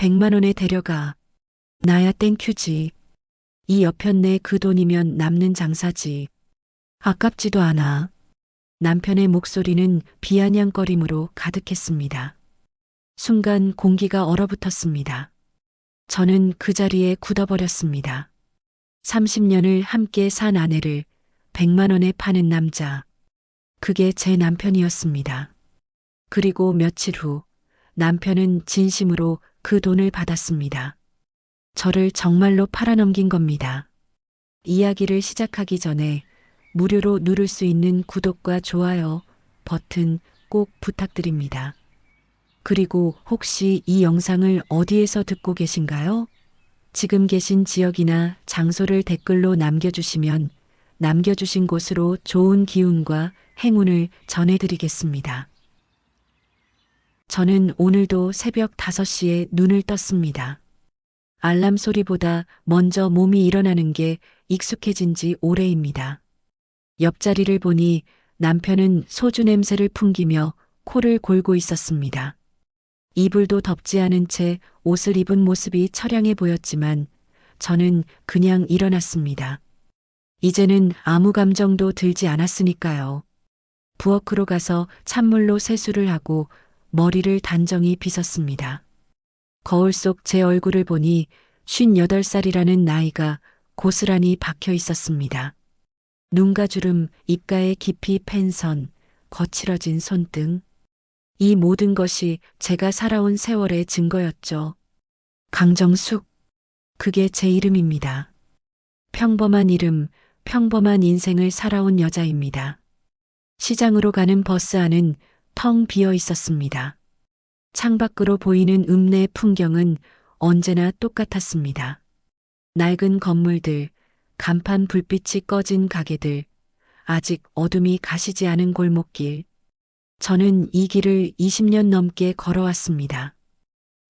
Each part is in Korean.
100만 원에 데려가. 나야 땡큐지. 이 여편네 그 돈이면 남는 장사지. 아깝지도 않아. 남편의 목소리는 비아냥거림으로 가득했습니다. 순간 공기가 얼어붙었습니다. 저는 그 자리에 굳어버렸습니다. 30년을 함께 산 아내를 100만 원에 파는 남자. 그게 제 남편이었습니다. 그리고 며칠 후 남편은 진심으로 그 돈을 받았습니다. 저를 정말로 팔아넘긴 겁니다. 이야기를 시작하기 전에 무료로 누를 수 있는 구독과 좋아요 버튼 꼭 부탁드립니다. 그리고 혹시 이 영상을 어디에서 듣고 계신가요? 지금 계신 지역이나 장소를 댓글로 남겨주시면 남겨주신 곳으로 좋은 기운과 행운을 전해드리겠습니다. 저는 오늘도 새벽 5시에 눈을 떴습니다. 알람 소리보다 먼저 몸이 일어나는 게 익숙해진 지 오래입니다. 옆자리를 보니 남편은 소주 냄새를 풍기며 코를 골고 있었습니다. 이불도 덮지 않은 채 옷을 입은 모습이 처량해 보였지만 저는 그냥 일어났습니다. 이제는 아무 감정도 들지 않았으니까요. 부엌으로 가서 찬물로 세수를 하고 머리를 단정히 빗었습니다. 거울 속 제 얼굴을 보니 58살이라는 나이가 고스란히 박혀 있었습니다. 눈가 주름, 입가에 깊이 팬 선, 거칠어진 손등. 이 모든 것이 제가 살아온 세월의 증거였죠. 강정숙. 그게 제 이름입니다. 평범한 이름, 평범한 인생을 살아온 여자입니다. 시장으로 가는 버스 안은 텅 비어 있었습니다. 창밖으로 보이는 읍내 풍경은 언제나 똑같았습니다. 낡은 건물들, 간판 불빛이 꺼진 가게들, 아직 어둠이 가시지 않은 골목길. 저는 이 길을 20년 넘게 걸어왔습니다.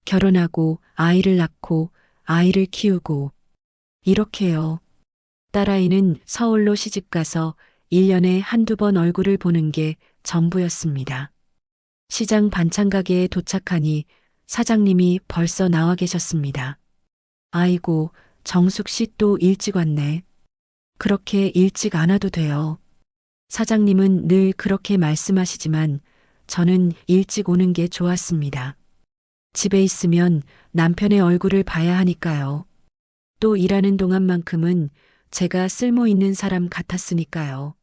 결혼하고 아이를 낳고 아이를 키우고 이렇게요. 딸아이는 서울로 시집가서 1년에 한두 번 얼굴을 보는 게 전부였습니다. 시장 반찬 가게에 도착하니 사장님이 벌써 나와 계셨습니다. 아이고, 정숙 씨 또 일찍 왔네. 그렇게 일찍 안 와도 돼요. 사장님은 늘 그렇게 말씀하시지만 저는 일찍 오는 게 좋았습니다. 집에 있으면 남편의 얼굴을 봐야 하니까요. 또 일하는 동안만큼은 제가 쓸모 있는 사람 같았으니까요.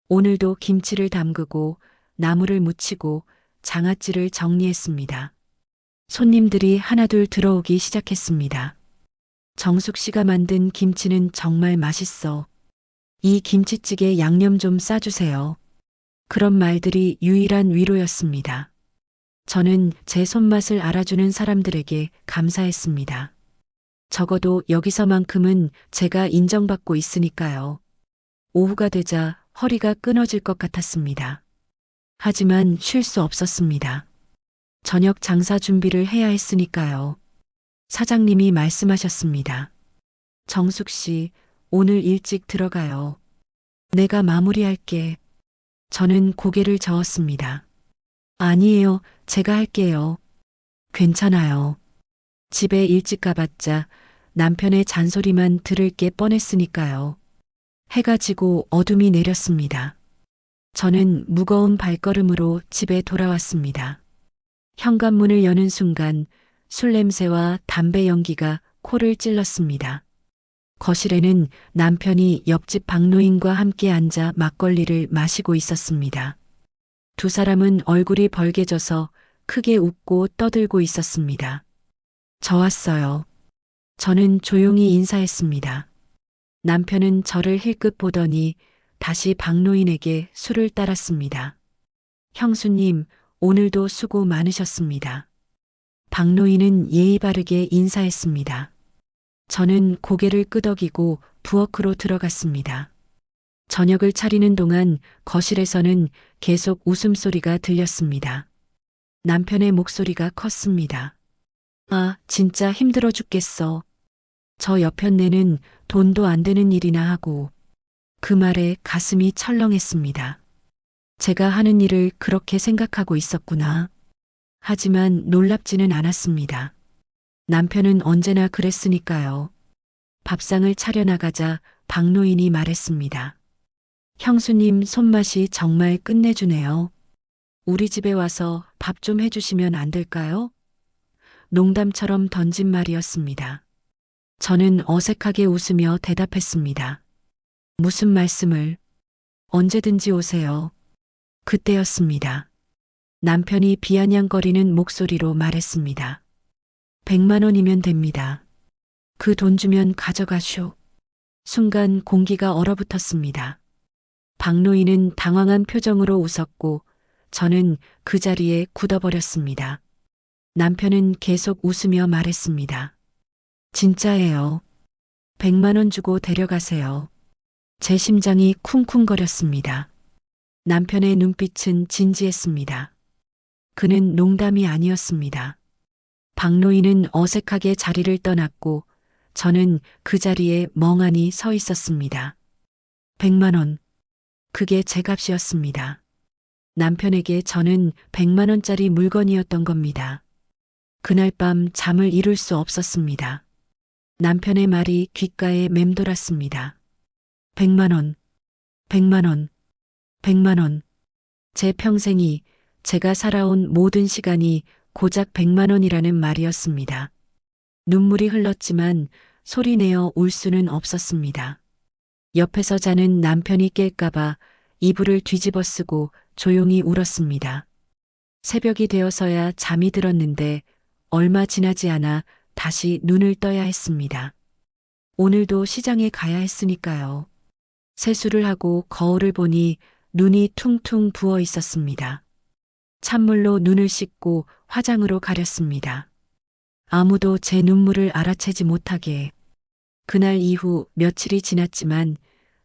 오늘도 김치를 담그고 나물을 무치고 장아찌를 정리했습니다. 손님들이 하나둘 들어오기 시작했습니다. 정숙 씨가 만든 김치는 정말 맛있어. 이 김치찌개 양념 좀 싸주세요. 그런 말들이 유일한 위로였습니다. 저는 제 손맛을 알아주는 사람들에게 감사했습니다. 적어도 여기서만큼은 제가 인정받고 있으니까요. 오후가 되자 허리가 끊어질 것 같았습니다. 하지만 쉴 수 없었습니다. 저녁 장사 준비를 해야 했으니까요. 사장님이 말씀하셨습니다. 정숙 씨, 오늘 일찍 들어가요. 내가 마무리할게. 저는 고개를 저었습니다. 아니에요, 제가 할게요. 괜찮아요. 집에 일찍 가봤자 남편의 잔소리만 들을 게 뻔했으니까요. 해가 지고 어둠이 내렸습니다. 저는 무거운 발걸음으로 집에 돌아왔습니다. 현관문을 여는 순간 술 냄새와 담배 연기가 코를 찔렀습니다. 거실에는 남편이 옆집 박노인과 함께 앉아 막걸리를 마시고 있었습니다. 두 사람은 얼굴이 벌개져서 크게 웃고 떠들고 있었습니다. 저 왔어요. 저는 조용히 인사했습니다. 남편은 저를 힐끗 보더니 다시 박노인에게 술을 따랐습니다. 형수님, 오늘도 수고 많으셨습니다. 박노인은 예의 바르게 인사했습니다. 저는 고개를 끄덕이고 부엌으로 들어갔습니다. 저녁을 차리는 동안 거실에서는 계속 웃음소리가 들렸습니다. 남편의 목소리가 컸습니다. 아, 진짜 힘들어 죽겠어. 저 여편네는 돈도 안 되는 일이나 하고. 그 말에 가슴이 철렁했습니다. 제가 하는 일을 그렇게 생각하고 있었구나. 하지만 놀랍지는 않았습니다. 남편은 언제나 그랬으니까요. 밥상을 차려나가자 박노인이 말했습니다. 형수님 손맛이 정말 끝내주네요. 우리 집에 와서 밥 좀 해주시면 안 될까요? 농담처럼 던진 말이었습니다. 저는 어색하게 웃으며 대답했습니다. 무슨 말씀을? 언제든지 오세요. 그때였습니다. 남편이 비아냥거리는 목소리로 말했습니다. 100만 원이면 됩니다. 그 돈 주면 가져가쇼. 순간 공기가 얼어붙었습니다. 박노인은 당황한 표정으로 웃었고 저는 그 자리에 굳어버렸습니다. 남편은 계속 웃으며 말했습니다. 진짜예요. 100만 원 주고 데려가세요. 제 심장이 쿵쿵거렸습니다. 남편의 눈빛은 진지했습니다. 그는 농담이 아니었습니다. 박노인은 어색하게 자리를 떠났고 저는 그 자리에 멍하니 서 있었습니다. 100만 원. 그게 제 값이었습니다. 남편에게 저는 100만 원짜리 물건이었던 겁니다. 그날 밤 잠을 이룰 수 없었습니다. 남편의 말이 귓가에 맴돌았습니다. 100만 원, 100만 원, 100만 원. 제 평생이, 제가 살아온 모든 시간이 고작 100만 원이라는 말이었습니다. 눈물이 흘렀지만 소리내어 울 수는 없었습니다. 옆에서 자는 남편이 깰까봐 이불을 뒤집어 쓰고 조용히 울었습니다. 새벽이 되어서야 잠이 들었는데 얼마 지나지 않아 다시 눈을 떠야 했습니다. 오늘도 시장에 가야 했으니까요. 세수를 하고 거울을 보니 눈이 퉁퉁 부어 있었습니다. 찬물로 눈을 씻고 화장으로 가렸습니다. 아무도 제 눈물을 알아채지 못하게. 그날 이후 며칠이 지났지만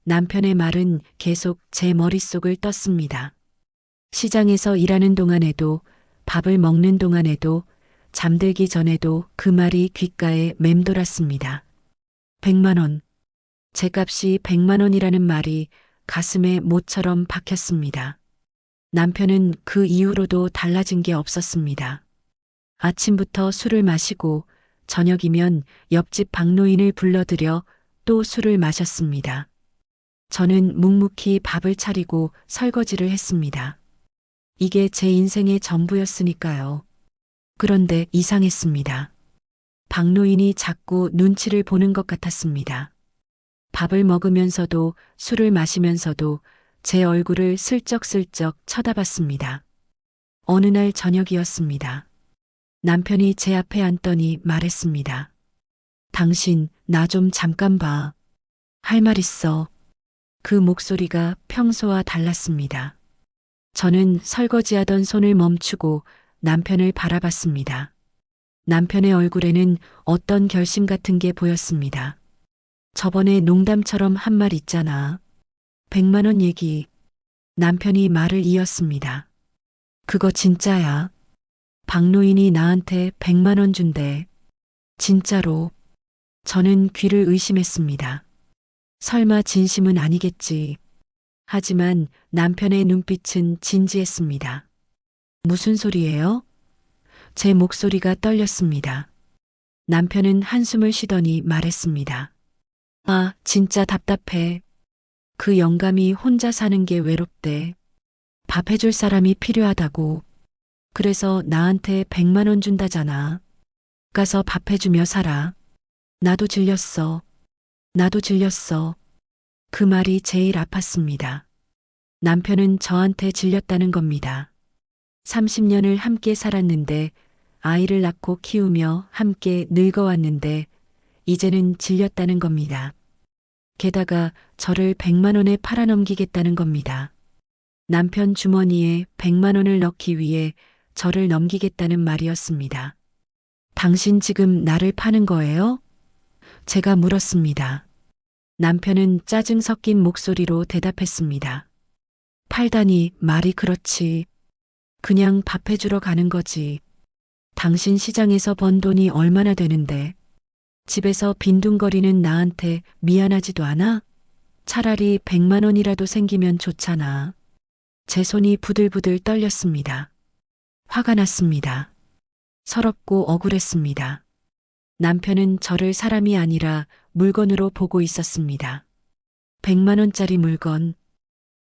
남편의 말은 계속 제 머릿속을 떴습니다. 시장에서 일하는 동안에도, 밥을 먹는 동안에도, 잠들기 전에도 그 말이 귓가에 맴돌았습니다. 100만 원. 제 값이 100만 원이라는 말이 가슴에 못처럼 박혔습니다. 남편은 그 이후로도 달라진 게 없었습니다. 아침부터 술을 마시고 저녁이면 옆집 박노인을 불러들여 또 술을 마셨습니다. 저는 묵묵히 밥을 차리고 설거지를 했습니다. 이게 제 인생의 전부였으니까요. 그런데 이상했습니다. 박노인이 자꾸 눈치를 보는 것 같았습니다. 밥을 먹으면서도 술을 마시면서도 제 얼굴을 슬쩍슬쩍 쳐다봤습니다. 어느 날 저녁이었습니다. 남편이 제 앞에 앉더니 말했습니다. 당신, 나 좀 잠깐 봐. 할 말 있어. 그 목소리가 평소와 달랐습니다. 저는 설거지하던 손을 멈추고 남편을 바라봤습니다. 남편의 얼굴에는 어떤 결심 같은 게 보였습니다. 저번에 농담처럼 한 말 있잖아. 100만 원 얘기. 남편이 말을 이었습니다. 그거 진짜야. 박노인이 나한테 100만 원 준대. 진짜로. 저는 귀를 의심했습니다. 설마 진심은 아니겠지. 하지만 남편의 눈빛은 진지했습니다. 무슨 소리예요? 제 목소리가 떨렸습니다. 남편은 한숨을 쉬더니 말했습니다. 아, 진짜 답답해. 그 영감이 혼자 사는 게 외롭대. 밥 해줄 사람이 필요하다고. 그래서 나한테 100만 원 준다잖아. 가서 밥 해주며 살아. 나도 질렸어. 나도 질렸어. 그 말이 제일 아팠습니다. 남편은 저한테 질렸다는 겁니다. 30년을 함께 살았는데, 아이를 낳고 키우며 함께 늙어왔는데, 이제는 질렸다는 겁니다. 게다가 저를 100만 원에 팔아넘기겠다는 겁니다. 남편 주머니에 100만 원을 넣기 위해 저를 넘기겠다는 말이었습니다. 당신 지금 나를 파는 거예요? 제가 물었습니다. 남편은 짜증 섞인 목소리로 대답했습니다. 팔다니 말이 그렇지. 그냥 밥 해주러 가는 거지. 당신 시장에서 번 돈이 얼마나 되는데. 집에서 빈둥거리는 나한테 미안하지도 않아? 차라리 100만 원이라도 생기면 좋잖아. 제 손이 부들부들 떨렸습니다. 화가 났습니다. 서럽고 억울했습니다. 남편은 저를 사람이 아니라 물건으로 보고 있었습니다. 100만 원짜리 물건,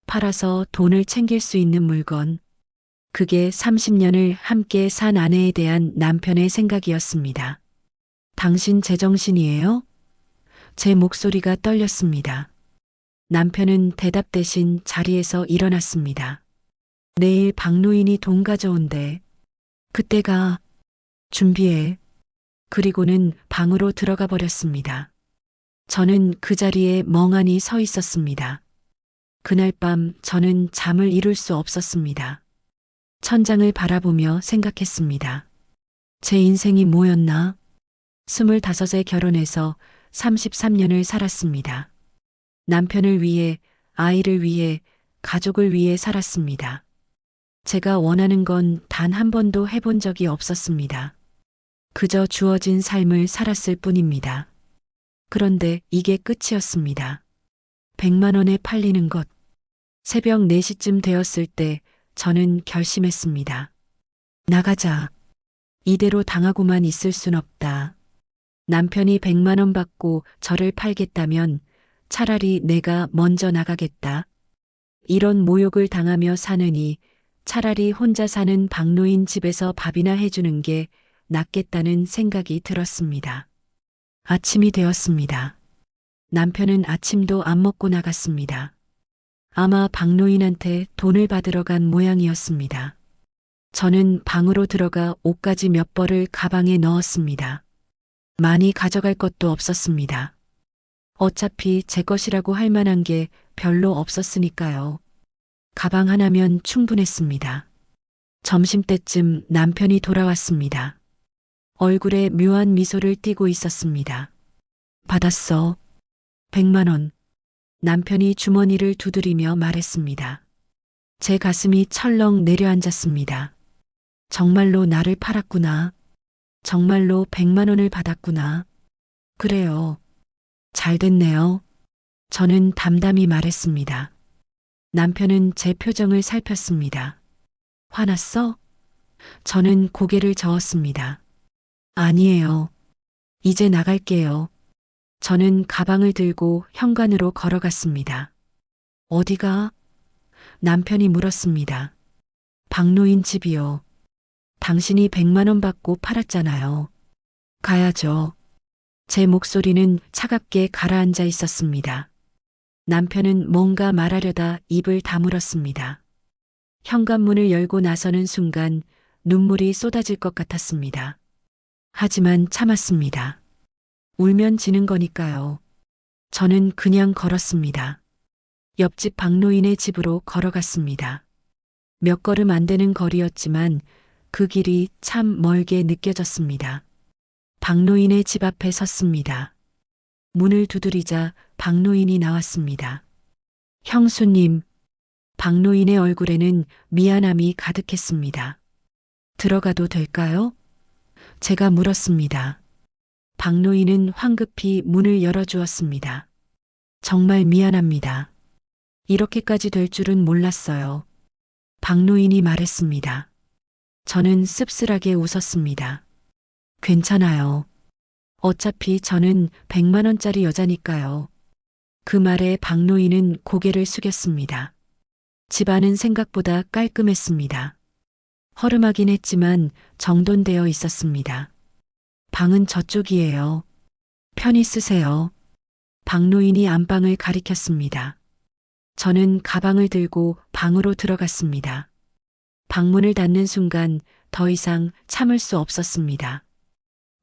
팔아서 돈을 챙길 수 있는 물건, 그게 30년을 함께 산 아내에 대한 남편의 생각이었습니다. 당신 제정신이에요? 제 목소리가 떨렸습니다. 남편은 대답 대신 자리에서 일어났습니다. 내일 박노인이 돈 가져온대. 그때가 준비해. 그리고는 방으로 들어가 버렸습니다. 저는 그 자리에 멍하니 서 있었습니다. 그날 밤 저는 잠을 이룰 수 없었습니다. 천장을 바라보며 생각했습니다. 제 인생이 뭐였나? 25에 결혼해서 33년을 살았습니다. 남편을 위해, 아이를 위해, 가족을 위해 살았습니다. 제가 원하는 건 단 한 번도 해본 적이 없었습니다. 그저 주어진 삶을 살았을 뿐입니다. 그런데 이게 끝이었습니다. 100만 원에 팔리는 것. 새벽 4시쯤 되었을 때 저는 결심했습니다. 나가자. 이대로 당하고만 있을 순 없다. 남편이 100만 원 받고 저를 팔겠다면 차라리 내가 먼저 나가겠다. 이런 모욕을 당하며 사느니 차라리 혼자 사는 박노인 집에서 밥이나 해주는 게 낫겠다는 생각이 들었습니다. 아침이 되었습니다. 남편은 아침도 안 먹고 나갔습니다. 아마 박노인한테 돈을 받으러 간 모양이었습니다. 저는 방으로 들어가 옷까지 몇 벌을 가방에 넣었습니다. 많이 가져갈 것도 없었습니다. 어차피 제 것이라고 할 만한 게 별로 없었으니까요. 가방 하나면 충분했습니다. 점심때쯤 남편이 돌아왔습니다. 얼굴에 묘한 미소를 띠고 있었습니다. 받았어. 100만 원. 남편이 주머니를 두드리며 말했습니다. 제 가슴이 철렁 내려앉았습니다. 정말로 나를 팔았구나. 정말로 100만 원을 받았구나. 그래요. 잘 됐네요. 저는 담담히 말했습니다. 남편은 제 표정을 살폈습니다. 화났어? 저는 고개를 저었습니다. 아니에요. 이제 나갈게요. 저는 가방을 들고 현관으로 걸어갔습니다. 어디가? 남편이 물었습니다. 박노인 집이요. 당신이 100만 원 받고 팔았잖아요. 가야죠. 제 목소리는 차갑게 가라앉아 있었습니다. 남편은 뭔가 말하려다 입을 다물었습니다. 현관문을 열고 나서는 순간 눈물이 쏟아질 것 같았습니다. 하지만 참았습니다. 울면 지는 거니까요. 저는 그냥 걸었습니다. 옆집 박노인의 집으로 걸어갔습니다. 몇 걸음 안 되는 거리였지만 그 길이 참 멀게 느껴졌습니다. 박노인의 집 앞에 섰습니다. 문을 두드리자 박노인이 나왔습니다. 형수님, 박노인의 얼굴에는 미안함이 가득했습니다. 들어가도 될까요? 제가 물었습니다. 박노인은 황급히 문을 열어주었습니다. 정말 미안합니다. 이렇게까지 될 줄은 몰랐어요. 박노인이 말했습니다. 저는 씁쓸하게 웃었습니다. 괜찮아요. 어차피 저는 100만 원짜리 여자니까요. 그 말에 박노인은 고개를 숙였습니다. 집안은 생각보다 깔끔했습니다. 허름하긴 했지만 정돈되어 있었습니다. 방은 저쪽이에요. 편히 쓰세요. 박노인이 안방을 가리켰습니다. 저는 가방을 들고 방으로 들어갔습니다. 방문을 닫는 순간 더 이상 참을 수 없었습니다.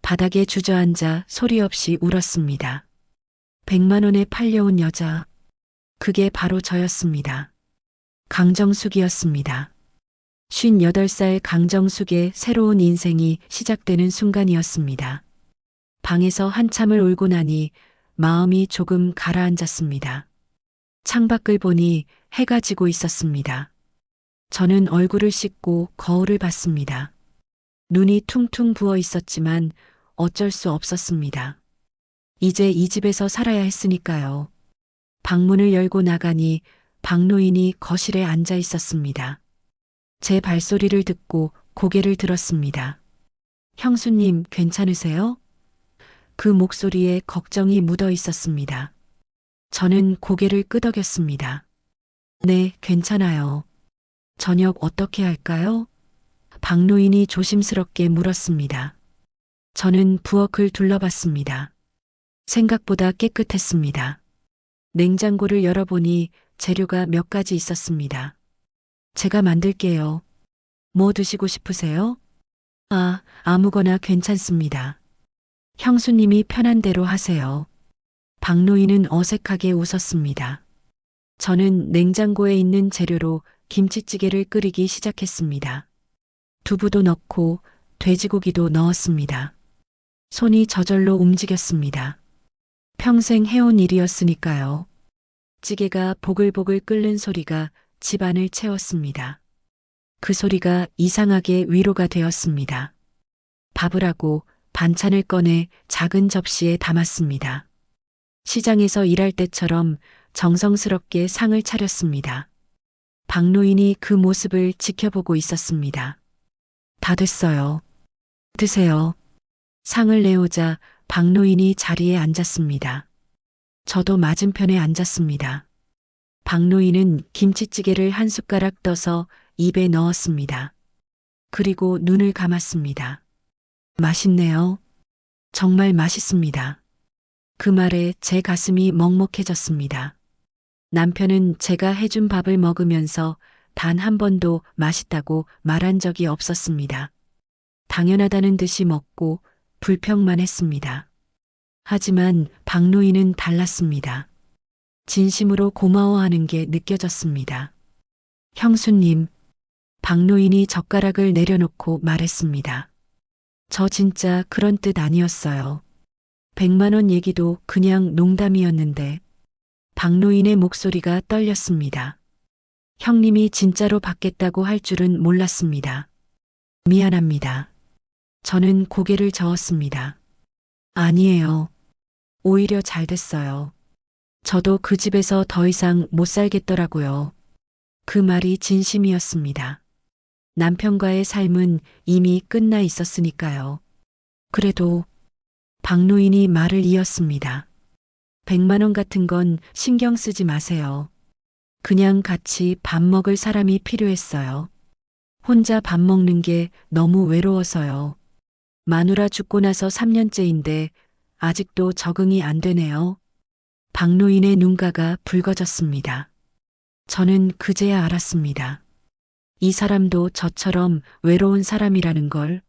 바닥에 주저앉아 소리 없이 울었습니다. 100만 원에 팔려온 여자. 그게 바로 저였습니다. 강정숙이었습니다. 58살 강정숙의 새로운 인생이 시작되는 순간이었습니다. 방에서 한참을 울고 나니 마음이 조금 가라앉았습니다. 창밖을 보니 해가 지고 있었습니다. 저는 얼굴을 씻고 거울을 봤습니다. 눈이 퉁퉁 부어 있었지만 어쩔 수 없었습니다. 이제 이 집에서 살아야 했으니까요. 방문을 열고 나가니 박노인이 거실에 앉아 있었습니다. 제 발소리를 듣고 고개를 들었습니다. 형수님, 괜찮으세요? 그 목소리에 걱정이 묻어 있었습니다. 저는 고개를 끄덕였습니다. 네, 괜찮아요. 저녁 어떻게 할까요? 박노인이 조심스럽게 물었습니다. 저는 부엌을 둘러봤습니다. 생각보다 깨끗했습니다. 냉장고를 열어보니 재료가 몇 가지 있었습니다. 제가 만들게요. 뭐 드시고 싶으세요? 아무거나 괜찮습니다. 형수님이 편한 대로 하세요. 박노인은 어색하게 웃었습니다. 저는 냉장고에 있는 재료로 김치찌개를 끓이기 시작했습니다. 두부도 넣고 돼지고기도 넣었습니다. 손이 저절로 움직였습니다. 평생 해온 일이었으니까요. 찌개가 보글보글 끓는 소리가 집안을 채웠습니다. 그 소리가 이상하게 위로가 되었습니다. 밥을 하고 반찬을 꺼내 작은 접시에 담았습니다. 시장에서 일할 때처럼 정성스럽게 상을 차렸습니다. 박노인이 그 모습을 지켜보고 있었습니다. 다 됐어요. 드세요. 상을 내오자 박노인이 자리에 앉았습니다. 저도 맞은편에 앉았습니다. 박노인은 김치찌개를 한 숟가락 떠서 입에 넣었습니다. 그리고 눈을 감았습니다. 맛있네요. 정말 맛있습니다. 그 말에 제 가슴이 먹먹해졌습니다. 남편은 제가 해준 밥을 먹으면서 단 한 번도 맛있다고 말한 적이 없었습니다. 당연하다는 듯이 먹고 불평만 했습니다. 하지만 박노인은 달랐습니다. 진심으로 고마워하는 게 느껴졌습니다. 형수님, 박노인이 젓가락을 내려놓고 말했습니다. 저 진짜 그런 뜻 아니었어요. 100만 원 얘기도 그냥 농담이었는데. 박노인의 목소리가 떨렸습니다. 형님이 진짜로 받겠다고 할 줄은 몰랐습니다. 미안합니다. 저는 고개를 저었습니다. 아니에요. 오히려 잘 됐어요. 저도 그 집에서 더 이상 못 살겠더라고요. 그 말이 진심이었습니다. 남편과의 삶은 이미 끝나 있었으니까요. 그래도 박노인이 말을 이었습니다. 100만 원 같은 건 신경 쓰지 마세요. 그냥 같이 밥 먹을 사람이 필요했어요. 혼자 밥 먹는 게 너무 외로워서요. 마누라 죽고 나서 3년째인데 아직도 적응이 안 되네요. 박노인의 눈가가 붉어졌습니다. 저는 그제야 알았습니다. 이 사람도 저처럼 외로운 사람이라는 걸.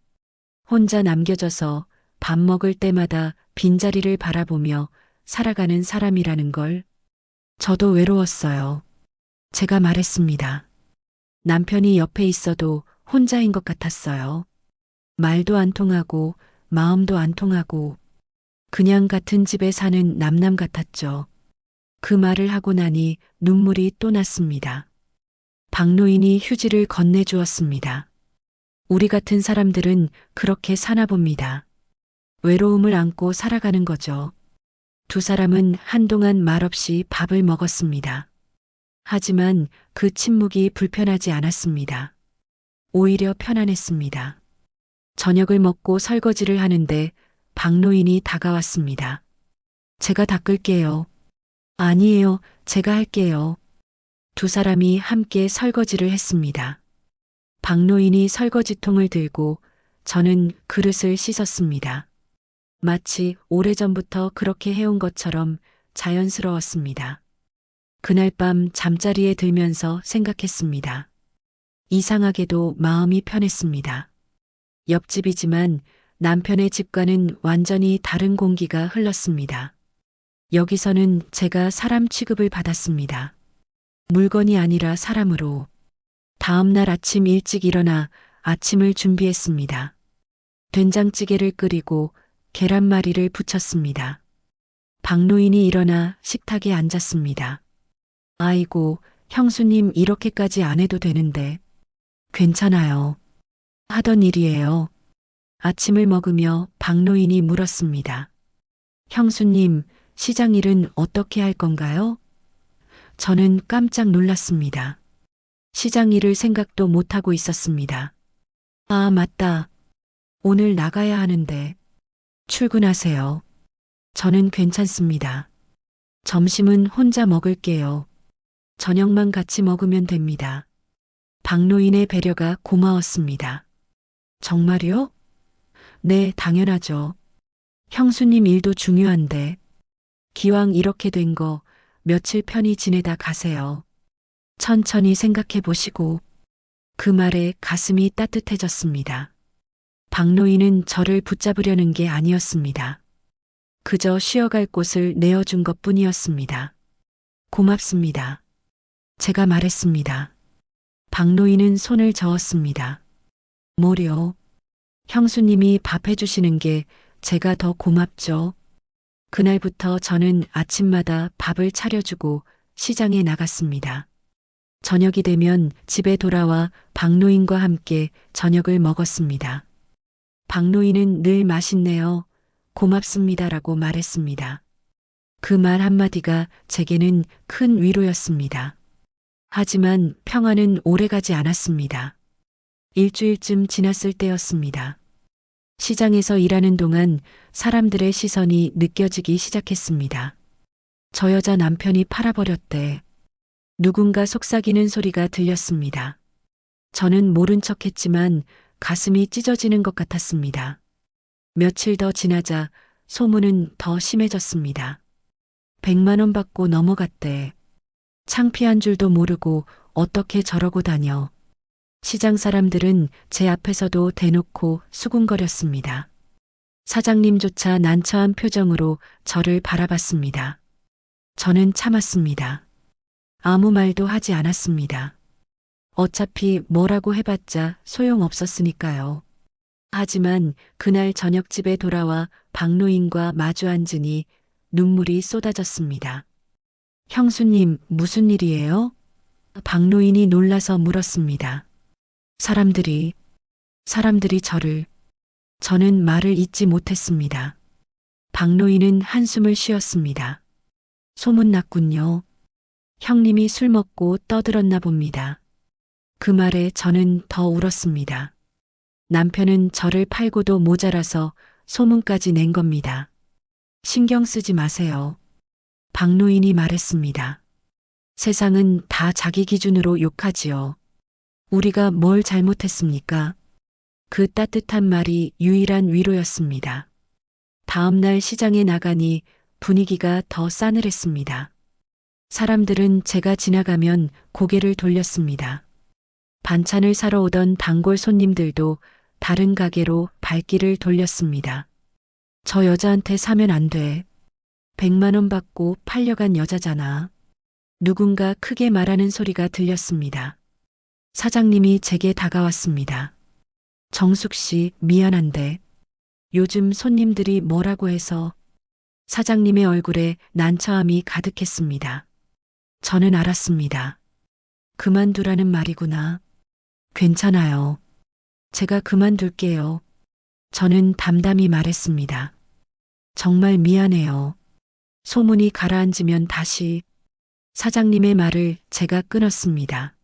혼자 남겨져서 밥 먹을 때마다 빈자리를 바라보며 살아가는 사람이라는 걸. 저도 외로웠어요. 제가 말했습니다. 남편이 옆에 있어도 혼자인 것 같았어요. 말도 안 통하고 마음도 안 통하고 그냥 같은 집에 사는 남남 같았죠. 그 말을 하고 나니 눈물이 또 났습니다. 박노인이 휴지를 건네주었습니다. 우리 같은 사람들은 그렇게 사나 봅니다. 외로움을 안고 살아가는 거죠. 두 사람은 한동안 말없이 밥을 먹었습니다. 하지만 그 침묵이 불편하지 않았습니다. 오히려 편안했습니다. 저녁을 먹고 설거지를 하는데 박노인이 다가왔습니다. 제가 닦을게요. 아니에요, 제가 할게요. 두 사람이 함께 설거지를 했습니다. 박노인이 설거지통을 들고 저는 그릇을 씻었습니다. 마치 오래전부터 그렇게 해온 것처럼 자연스러웠습니다. 그날 밤 잠자리에 들면서 생각했습니다. 이상하게도 마음이 편했습니다. 옆집이지만 남편의 집과는 완전히 다른 공기가 흘렀습니다. 여기서는 제가 사람 취급을 받았습니다. 물건이 아니라 사람으로. 다음 날 아침 일찍 일어나 아침을 준비했습니다. 된장찌개를 끓이고 계란말이를 부쳤습니다. 박노인이 일어나 식탁에 앉았습니다. 아이고, 형수님 이렇게까지 안 해도 되는데. 괜찮아요. 하던 일이에요. 아침을 먹으며 박노인이 물었습니다. 형수님, 시장 일은 어떻게 할 건가요? 저는 깜짝 놀랐습니다. 시장 일을 생각도 못하고 있었습니다. 아, 맞다. 오늘 나가야 하는데. 출근하세요. 저는 괜찮습니다. 점심은 혼자 먹을게요. 저녁만 같이 먹으면 됩니다. 박노인의 배려가 고마웠습니다. 정말요? 네, 당연하죠. 형수님 일도 중요한데. 기왕 이렇게 된 거 며칠 편히 지내다 가세요. 천천히 생각해 보시고. 그 말에 가슴이 따뜻해졌습니다. 박노인은 저를 붙잡으려는 게 아니었습니다. 그저 쉬어갈 곳을 내어준 것 뿐이었습니다. 고맙습니다. 제가 말했습니다. 박노인은 손을 저었습니다. 뭐려? 형수님이 밥 해주시는 게 제가 더 고맙죠. 그날부터 저는 아침마다 밥을 차려주고 시장에 나갔습니다. 저녁이 되면 집에 돌아와 박노인과 함께 저녁을 먹었습니다. 박노인은 늘 맛있네요. 고맙습니다라고 말했습니다. 그 말 한마디가 제게는 큰 위로였습니다. 하지만 평화는 오래가지 않았습니다. 일주일쯤 지났을 때였습니다. 시장에서 일하는 동안 사람들의 시선이 느껴지기 시작했습니다. 저 여자 남편이 팔아버렸대. 누군가 속삭이는 소리가 들렸습니다. 저는 모른 척했지만 가슴이 찢어지는 것 같았습니다. 며칠 더 지나자 소문은 더 심해졌습니다. 100만 원 받고 넘어갔대. 창피한 줄도 모르고 어떻게 저러고 다녀. 시장 사람들은 제 앞에서도 대놓고 수군거렸습니다. 사장님조차 난처한 표정으로 저를 바라봤습니다. 저는 참았습니다. 아무 말도 하지 않았습니다. 어차피 뭐라고 해봤자 소용없었으니까요. 하지만 그날 저녁집에 돌아와 박노인과 마주 앉으니 눈물이 쏟아졌습니다. 형수님, 무슨 일이에요? 박노인이 놀라서 물었습니다. 사람들이 저를. 저는 말을 잇지 못했습니다. 박노인은 한숨을 쉬었습니다. 소문났군요. 형님이 술 먹고 떠들었나 봅니다. 그 말에 저는 더 울었습니다. 남편은 저를 팔고도 모자라서 소문까지 낸 겁니다. 신경 쓰지 마세요. 박노인이 말했습니다. 세상은 다 자기 기준으로 욕하지요. 우리가 뭘 잘못했습니까? 그 따뜻한 말이 유일한 위로였습니다. 다음 날 시장에 나가니 분위기가 더 싸늘했습니다. 사람들은 제가 지나가면 고개를 돌렸습니다. 반찬을 사러 오던 단골 손님들도 다른 가게로 발길을 돌렸습니다. 저 여자한테 사면 안 돼. 100만 원 받고 팔려간 여자잖아. 누군가 크게 말하는 소리가 들렸습니다. 사장님이 제게 다가왔습니다. 정숙 씨, 미안한데 요즘 손님들이 뭐라고 해서. 사장님의 얼굴에 난처함이 가득했습니다. 저는 알았습니다. 그만두라는 말이구나. 괜찮아요. 제가 그만둘게요. 저는 담담히 말했습니다. 정말 미안해요. 소문이 가라앉으면 다시. 사장님의 말을 제가 끊었습니다.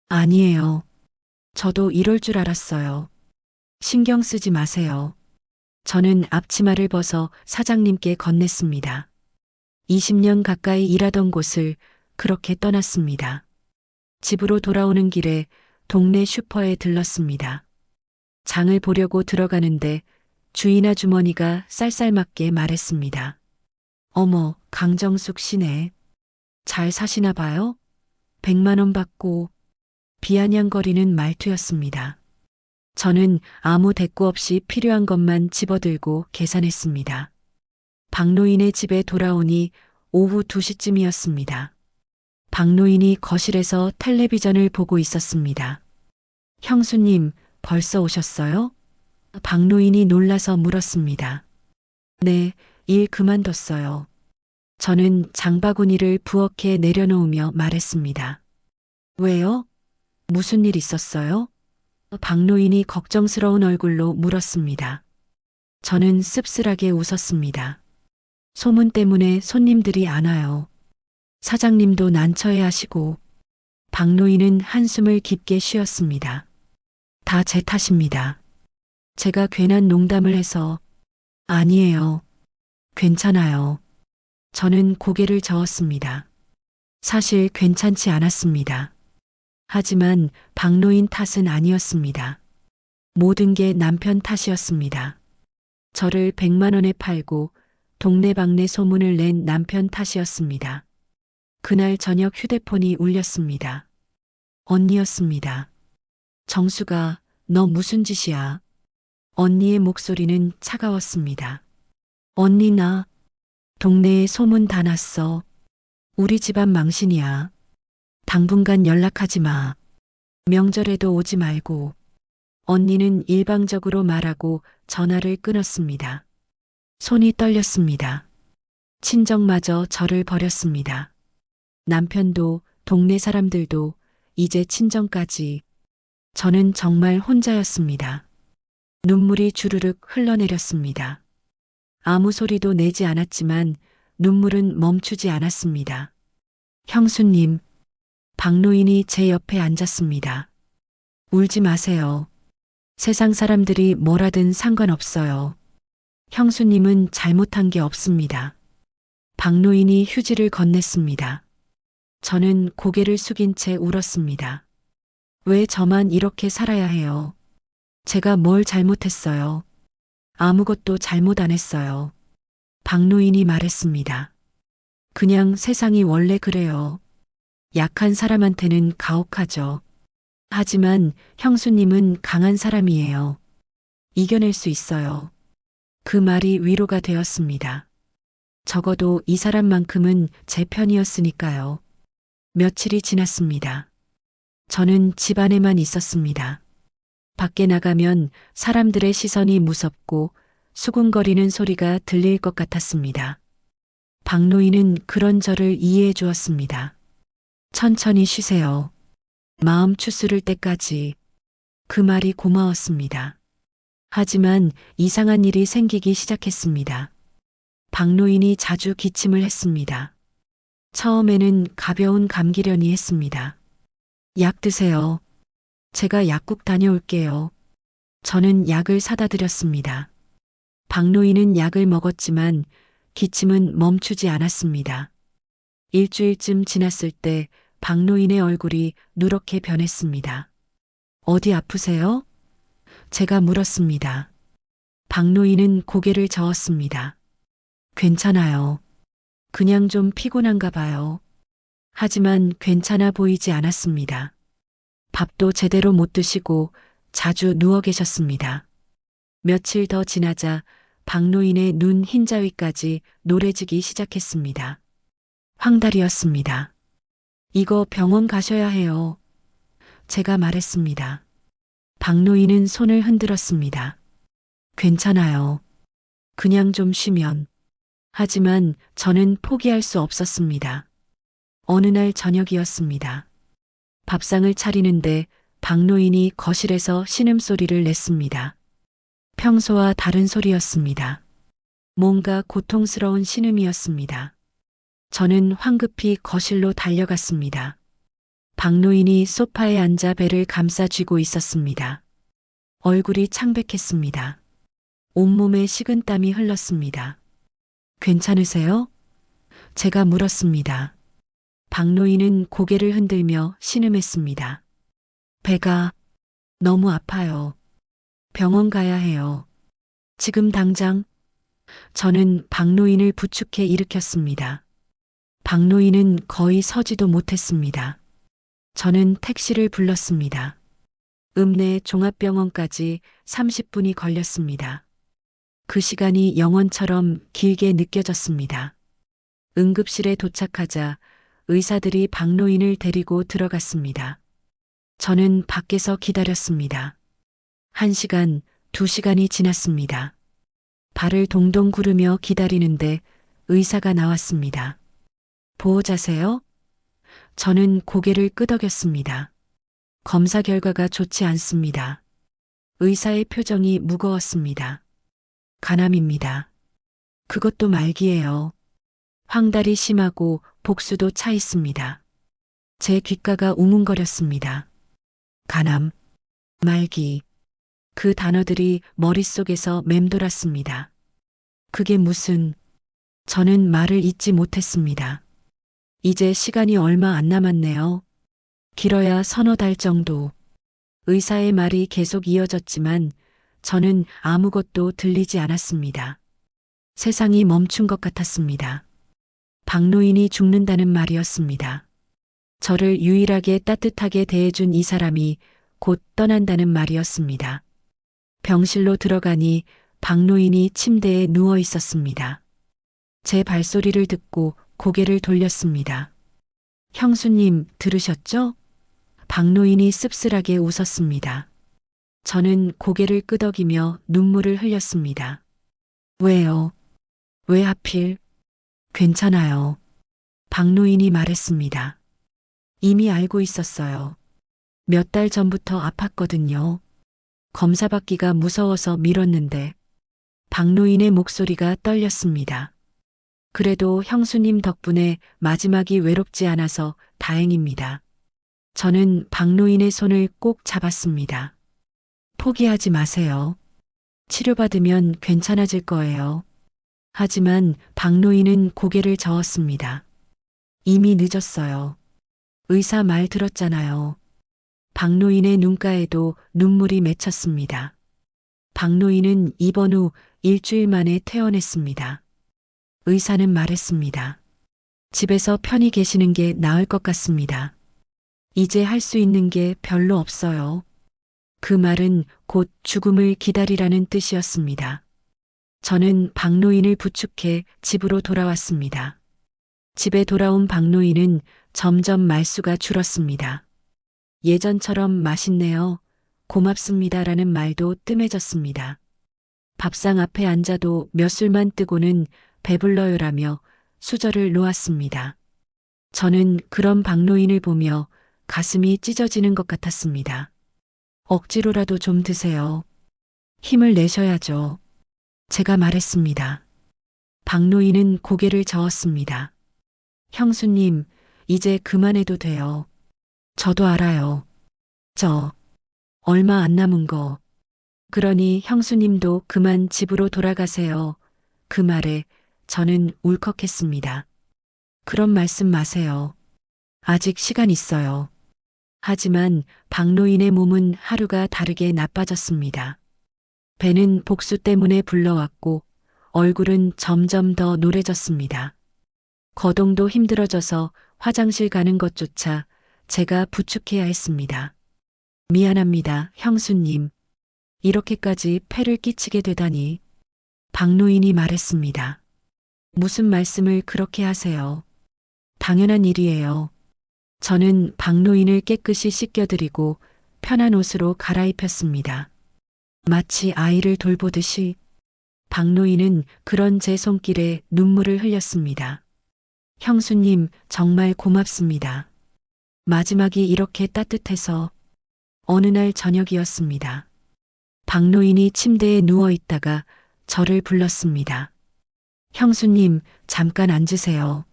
아니에요. 저도 이럴 줄 알았어요. 신경 쓰지 마세요. 저는 앞치마를 벗어 사장님께 건넸습니다. 20년 가까이 일하던 곳을 그렇게 떠났습니다. 집으로 돌아오는 길에 동네 슈퍼에 들렀습니다. 장을 보려고 들어가는데 주인 아주머니가 쌀쌀맞게 말했습니다. 어머, 강정숙 씨네. 잘 사시나 봐요? 100만 원 받고. 비아냥거리는 말투였습니다. 저는 아무 대꾸 없이 필요한 것만 집어들고 계산했습니다. 박노인의 집에 돌아오니 오후 2시쯤이었습니다. 박노인이 거실에서 텔레비전을 보고 있었습니다. 형수님, 벌써 오셨어요? 박노인이 놀라서 물었습니다. 네, 일 그만뒀어요. 저는 장바구니를 부엌에 내려놓으며 말했습니다. 왜요? 무슨 일 있었어요? 박노인이 걱정스러운 얼굴로 물었습니다. 저는 씁쓸하게 웃었습니다. 소문 때문에 손님들이 안 와요. 사장님도 난처해 하시고. 박노인은 한숨을 깊게 쉬었습니다. 다 제 탓입니다. 제가 괜한 농담을 해서. 아니에요. 괜찮아요. 저는 고개를 저었습니다. 사실 괜찮지 않았습니다. 하지만 박노인 탓은 아니었습니다. 모든 게 남편 탓이었습니다. 저를 100만 원에 팔고 동네방네 소문을 낸 남편 탓이었습니다. 그날 저녁 휴대폰이 울렸습니다. 언니였습니다. 정수가, 너 무슨 짓이야? 언니의 목소리는 차가웠습니다. 언니 나 동네에 소문 다 났어. 우리 집안 망신이야. 당분간 연락하지 마. 명절에도 오지 말고. 언니는 일방적으로 말하고 전화를 끊었습니다. 손이 떨렸습니다. 친정마저 저를 버렸습니다. 남편도 동네 사람들도 이제 친정까지. 저는 정말 혼자였습니다. 눈물이 주르륵 흘러내렸습니다. 아무 소리도 내지 않았지만 눈물은 멈추지 않았습니다. 형수님, 박노인이 제 옆에 앉았습니다. 울지 마세요. 세상 사람들이 뭐라든 상관없어요. 형수님은 잘못한 게 없습니다. 박노인이 휴지를 건넸습니다. 저는 고개를 숙인 채 울었습니다. 왜 저만 이렇게 살아야 해요? 제가 뭘 잘못했어요? 아무것도 잘못 안 했어요. 박노인이 말했습니다. 그냥 세상이 원래 그래요. 약한 사람한테는 가혹하죠. 하지만 형수님은 강한 사람이에요. 이겨낼 수 있어요. 그 말이 위로가 되었습니다. 적어도 이 사람만큼은 제 편이었으니까요. 며칠이 지났습니다. 저는 집 안에만 있었습니다. 밖에 나가면 사람들의 시선이 무섭고 수군거리는 소리가 들릴 것 같았습니다. 박노인은 그런 저를 이해해 주었습니다. 천천히 쉬세요. 마음 추스를 때까지. 그 말이 고마웠습니다. 하지만 이상한 일이 생기기 시작했습니다. 박노인이 자주 기침을 했습니다. 처음에는 가벼운 감기려니 했습니다. 약 드세요. 제가 약국 다녀올게요. 저는 약을 사다 드렸습니다. 박노인은 약을 먹었지만 기침은 멈추지 않았습니다. 일주일쯤 지났을 때 박노인의 얼굴이 누렇게 변했습니다. 어디 아프세요? 제가 물었습니다. 박노인은 고개를 저었습니다. 괜찮아요. 그냥 좀 피곤한가 봐요. 하지만 괜찮아 보이지 않았습니다. 밥도 제대로 못 드시고 자주 누워 계셨습니다. 며칠 더 지나자 박노인의 눈 흰자위까지 노래지기 시작했습니다. 황달이었습니다. 이거 병원 가셔야 해요. 제가 말했습니다. 박노인은 손을 흔들었습니다. 괜찮아요. 그냥 좀 쉬면. 하지만 저는 포기할 수 없었습니다. 어느 날 저녁이었습니다. 밥상을 차리는데 박노인이 거실에서 신음소리를 냈습니다. 평소와 다른 소리였습니다. 뭔가 고통스러운 신음이었습니다. 저는 황급히 거실로 달려갔습니다. 박노인이 소파에 앉아 배를 감싸 쥐고 있었습니다. 얼굴이 창백했습니다. 온몸에 식은땀이 흘렀습니다. 괜찮으세요? 제가 물었습니다. 박노인은 고개를 흔들며 신음했습니다. 배가 너무 아파요. 병원 가야 해요. 지금 당장. 저는 박노인을 부축해 일으켰습니다. 박노인은 거의 서지도 못했습니다. 저는 택시를 불렀습니다. 읍내 종합병원까지 30분이 걸렸습니다. 그 시간이 영원처럼 길게 느껴졌습니다. 응급실에 도착하자 의사들이 박노인을 데리고 들어갔습니다. 저는 밖에서 기다렸습니다. 1시간, 2시간이 지났습니다. 발을 동동 구르며 기다리는데 의사가 나왔습니다. 보호자세요? 저는 고개를 끄덕였습니다. 검사 결과가 좋지 않습니다. 의사의 표정이 무거웠습니다. 간암입니다. 그것도 말기예요. 황달이 심하고 복수도 차 있습니다. 제 귓가가 웅웅거렸습니다. 간암, 말기. 그 단어들이 머릿속에서 맴돌았습니다. 그게 무슨 저는 말을 잇지 못했습니다. 이제 시간이 얼마 안 남았네요. 길어야 서너 달 정도. 의사의 말이 계속 이어졌지만 저는 아무것도 들리지 않았습니다. 세상이 멈춘 것 같았습니다. 박노인이 죽는다는 말이었습니다. 저를 유일하게 따뜻하게 대해준 이 사람이 곧 떠난다는 말이었습니다. 병실로 들어가니 박노인이 침대에 누워 있었습니다. 제 발소리를 듣고 고개를 돌렸습니다. 형수님, 들으셨죠? 박노인이 씁쓸하게 웃었습니다. 저는 고개를 끄덕이며 눈물을 흘렸습니다. 왜요? 왜 하필? 괜찮아요. 박노인이 말했습니다. 이미 알고 있었어요. 몇 달 전부터 아팠거든요. 검사받기가 무서워서 미뤘는데 박노인의 목소리가 떨렸습니다. 그래도 형수님 덕분에 마지막이 외롭지 않아서 다행입니다. 저는 박노인의 손을 꼭 잡았습니다. 포기하지 마세요. 치료받으면 괜찮아질 거예요. 하지만 박노인은 고개를 저었습니다. 이미 늦었어요. 의사 말 들었잖아요. 박노인의 눈가에도 눈물이 맺혔습니다. 박노인은 입원 후 일주일 만에 퇴원했습니다. 의사는 말했습니다. 집에서 편히 계시는 게 나을 것 같습니다. 이제 할 수 있는 게 별로 없어요. 그 말은 곧 죽음을 기다리라는 뜻이었습니다. 저는 박노인을 부축해 집으로 돌아왔습니다. 집에 돌아온 박노인은 점점 말수가 줄었습니다. 예전처럼 맛있네요. 고맙습니다라는 말도 뜸해졌습니다. 밥상 앞에 앉아도 몇 술만 뜨고는 배불러요라며 수저를 놓았습니다. 저는 그런 박노인을 보며 가슴이 찢어지는 것 같았습니다. 억지로라도 좀 드세요. 힘을 내셔야죠. 제가 말했습니다. 박노인은 고개를 저었습니다. 형수님, 이제 그만해도 돼요. 저도 알아요. 저 얼마 안 남은 거. 그러니 형수님도 그만 집으로 돌아가세요. 그 말에 저는 울컥했습니다. 그런 말씀 마세요. 아직 시간 있어요. 하지만 박노인의 몸은 하루가 다르게 나빠졌습니다. 배는 복수 때문에 불러왔고 얼굴은 점점 더 노래졌습니다. 거동도 힘들어져서 화장실 가는 것조차 제가 부축해야 했습니다. 미안합니다, 형수님. 이렇게까지 폐를 끼치게 되다니. 박노인이 말했습니다. 무슨 말씀을 그렇게 하세요? 당연한 일이에요. 저는 박노인을 깨끗이 씻겨드리고 편한 옷으로 갈아입혔습니다. 마치 아이를 돌보듯이 박노인은 그런 제 손길에 눈물을 흘렸습니다. 형수님, 정말 고맙습니다. 마지막이 이렇게 따뜻해서. 어느 날 저녁이었습니다. 박노인이 침대에 누워 있다가 저를 불렀습니다. 형수님, 잠깐 앉으세요.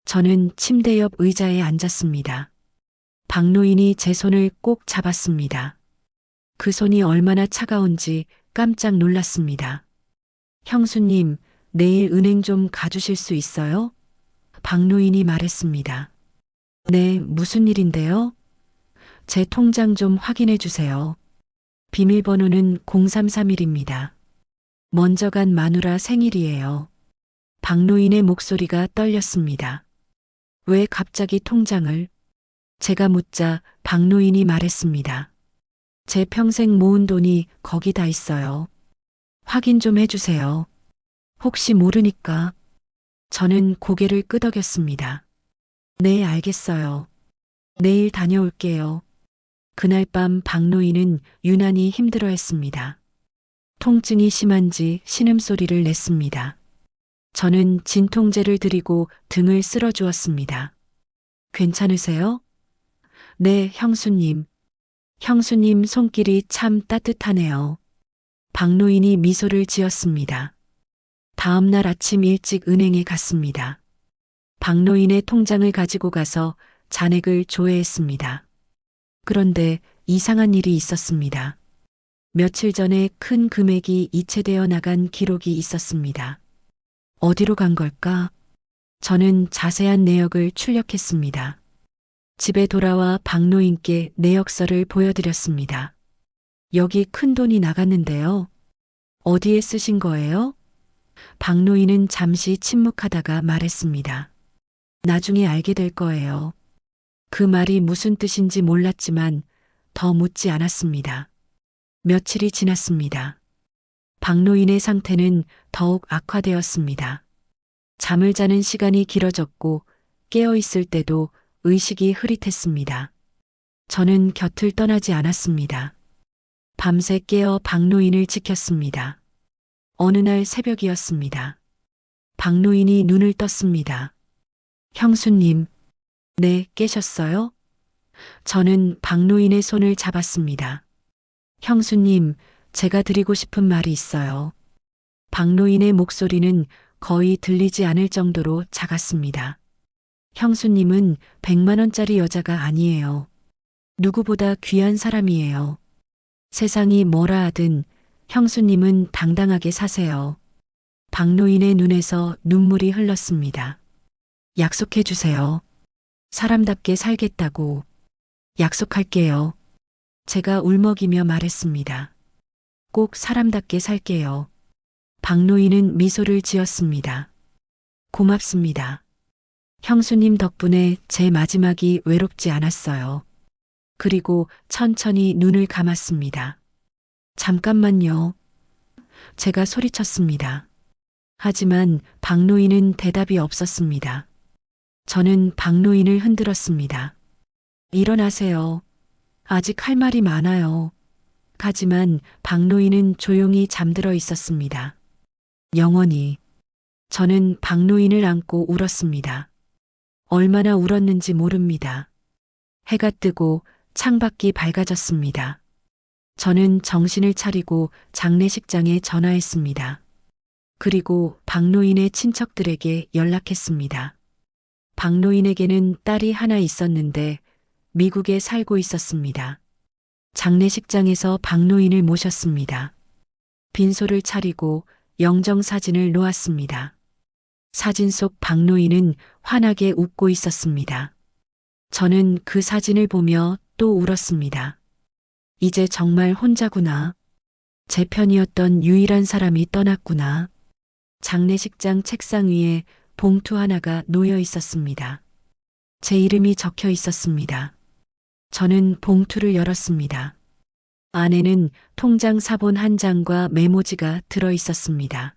저는 침대 옆 의자에 앉았습니다. 박노인이 제 손을 꼭 잡았습니다. 그 손이 얼마나 차가운지 깜짝 놀랐습니다. 형수님, 내일 은행 좀 가주실 수 있어요? 박노인이 말했습니다. 네, 무슨 일인데요? 제 통장 좀 확인해 주세요. 비밀번호는 0331입니다. 먼저 간 마누라 생일이에요. 박노인의 목소리가 떨렸습니다. 왜 갑자기 통장을? 제가 묻자 박노인이 말했습니다. 제 평생 모은 돈이 거기 다 있어요. 확인 좀 해주세요. 혹시 모르니까. 저는 고개를 끄덕였습니다. 네, 알겠어요. 내일 다녀올게요. 그날 밤 박노인은 유난히 힘들어했습니다. 통증이 심한지 신음소리를 냈습니다. 저는 진통제를 드리고 등을 쓸어주었습니다. 괜찮으세요? 네, 형수님. 형수님 손길이 참 따뜻하네요. 박노인이 미소를 지었습니다. 다음 날 아침 일찍 은행에 갔습니다. 박노인의 통장을 가지고 가서 잔액을 조회했습니다. 그런데 이상한 일이 있었습니다. 며칠 전에 큰 금액이 이체되어 나간 기록이 있었습니다. 어디로 간 걸까? 저는 자세한 내역을 출력했습니다. 집에 돌아와 박노인께 내역서를 보여드렸습니다. 여기 큰 돈이 나갔는데요. 어디에 쓰신 거예요? 박노인은 잠시 침묵하다가 말했습니다. 나중에 알게 될 거예요. 그 말이 무슨 뜻인지 몰랐지만 더 묻지 않았습니다. 며칠이 지났습니다. 박노인의 상태는 더욱 악화되었습니다. 잠을 자는 시간이 길어졌고 깨어 있을 때도 의식이 흐릿했습니다. 저는 곁을 떠나지 않았습니다. 밤새 깨어 박노인을 지켰습니다. 어느 날 새벽이었습니다. 박노인이 눈을 떴습니다. 형수님, 네, 깨셨어요? 저는 박노인의 손을 잡았습니다. 형수님, 제가 드리고 싶은 말이 있어요. 박노인의 목소리는 거의 들리지 않을 정도로 작았습니다. 형수님은 100만 원짜리 여자가 아니에요. 누구보다 귀한 사람이에요. 세상이 뭐라 하든 형수님은 당당하게 사세요. 박노인의 눈에서 눈물이 흘렀습니다. 약속해 주세요. 사람답게 살겠다고. 약속할게요. 제가 울먹이며 말했습니다. 꼭 사람답게 살게요. 박노인은 미소를 지었습니다. 고맙습니다. 형수님 덕분에 제 마지막이 외롭지 않았어요. 그리고 천천히 눈을 감았습니다. 잠깐만요. 제가 소리쳤습니다. 하지만 박노인은 대답이 없었습니다. 저는 박노인을 흔들었습니다. 일어나세요. 아직 할 말이 많아요. 하지만 박노인은 조용히 잠들어 있었습니다. 영원히. 저는 박노인을 안고 울었습니다. 얼마나 울었는지 모릅니다. 해가 뜨고 창밖이 밝아졌습니다. 저는 정신을 차리고 장례식장에 전화했습니다. 그리고 박노인의 친척들에게 연락했습니다. 박노인에게는 딸이 하나 있었는데 미국에 살고 있었습니다. 장례식장에서 박노인을 모셨습니다. 빈소를 차리고 영정사진을 놓았습니다. 사진 속 박노인은 환하게 웃고 있었습니다. 저는 그 사진을 보며 또 울었습니다. 이제 정말 혼자구나. 제 편이었던 유일한 사람이 떠났구나. 장례식장 책상 위에 봉투 하나가 놓여 있었습니다. 제 이름이 적혀 있었습니다. 저는 봉투를 열었습니다. 안에는 통장 사본 한 장과 메모지가 들어 있었습니다.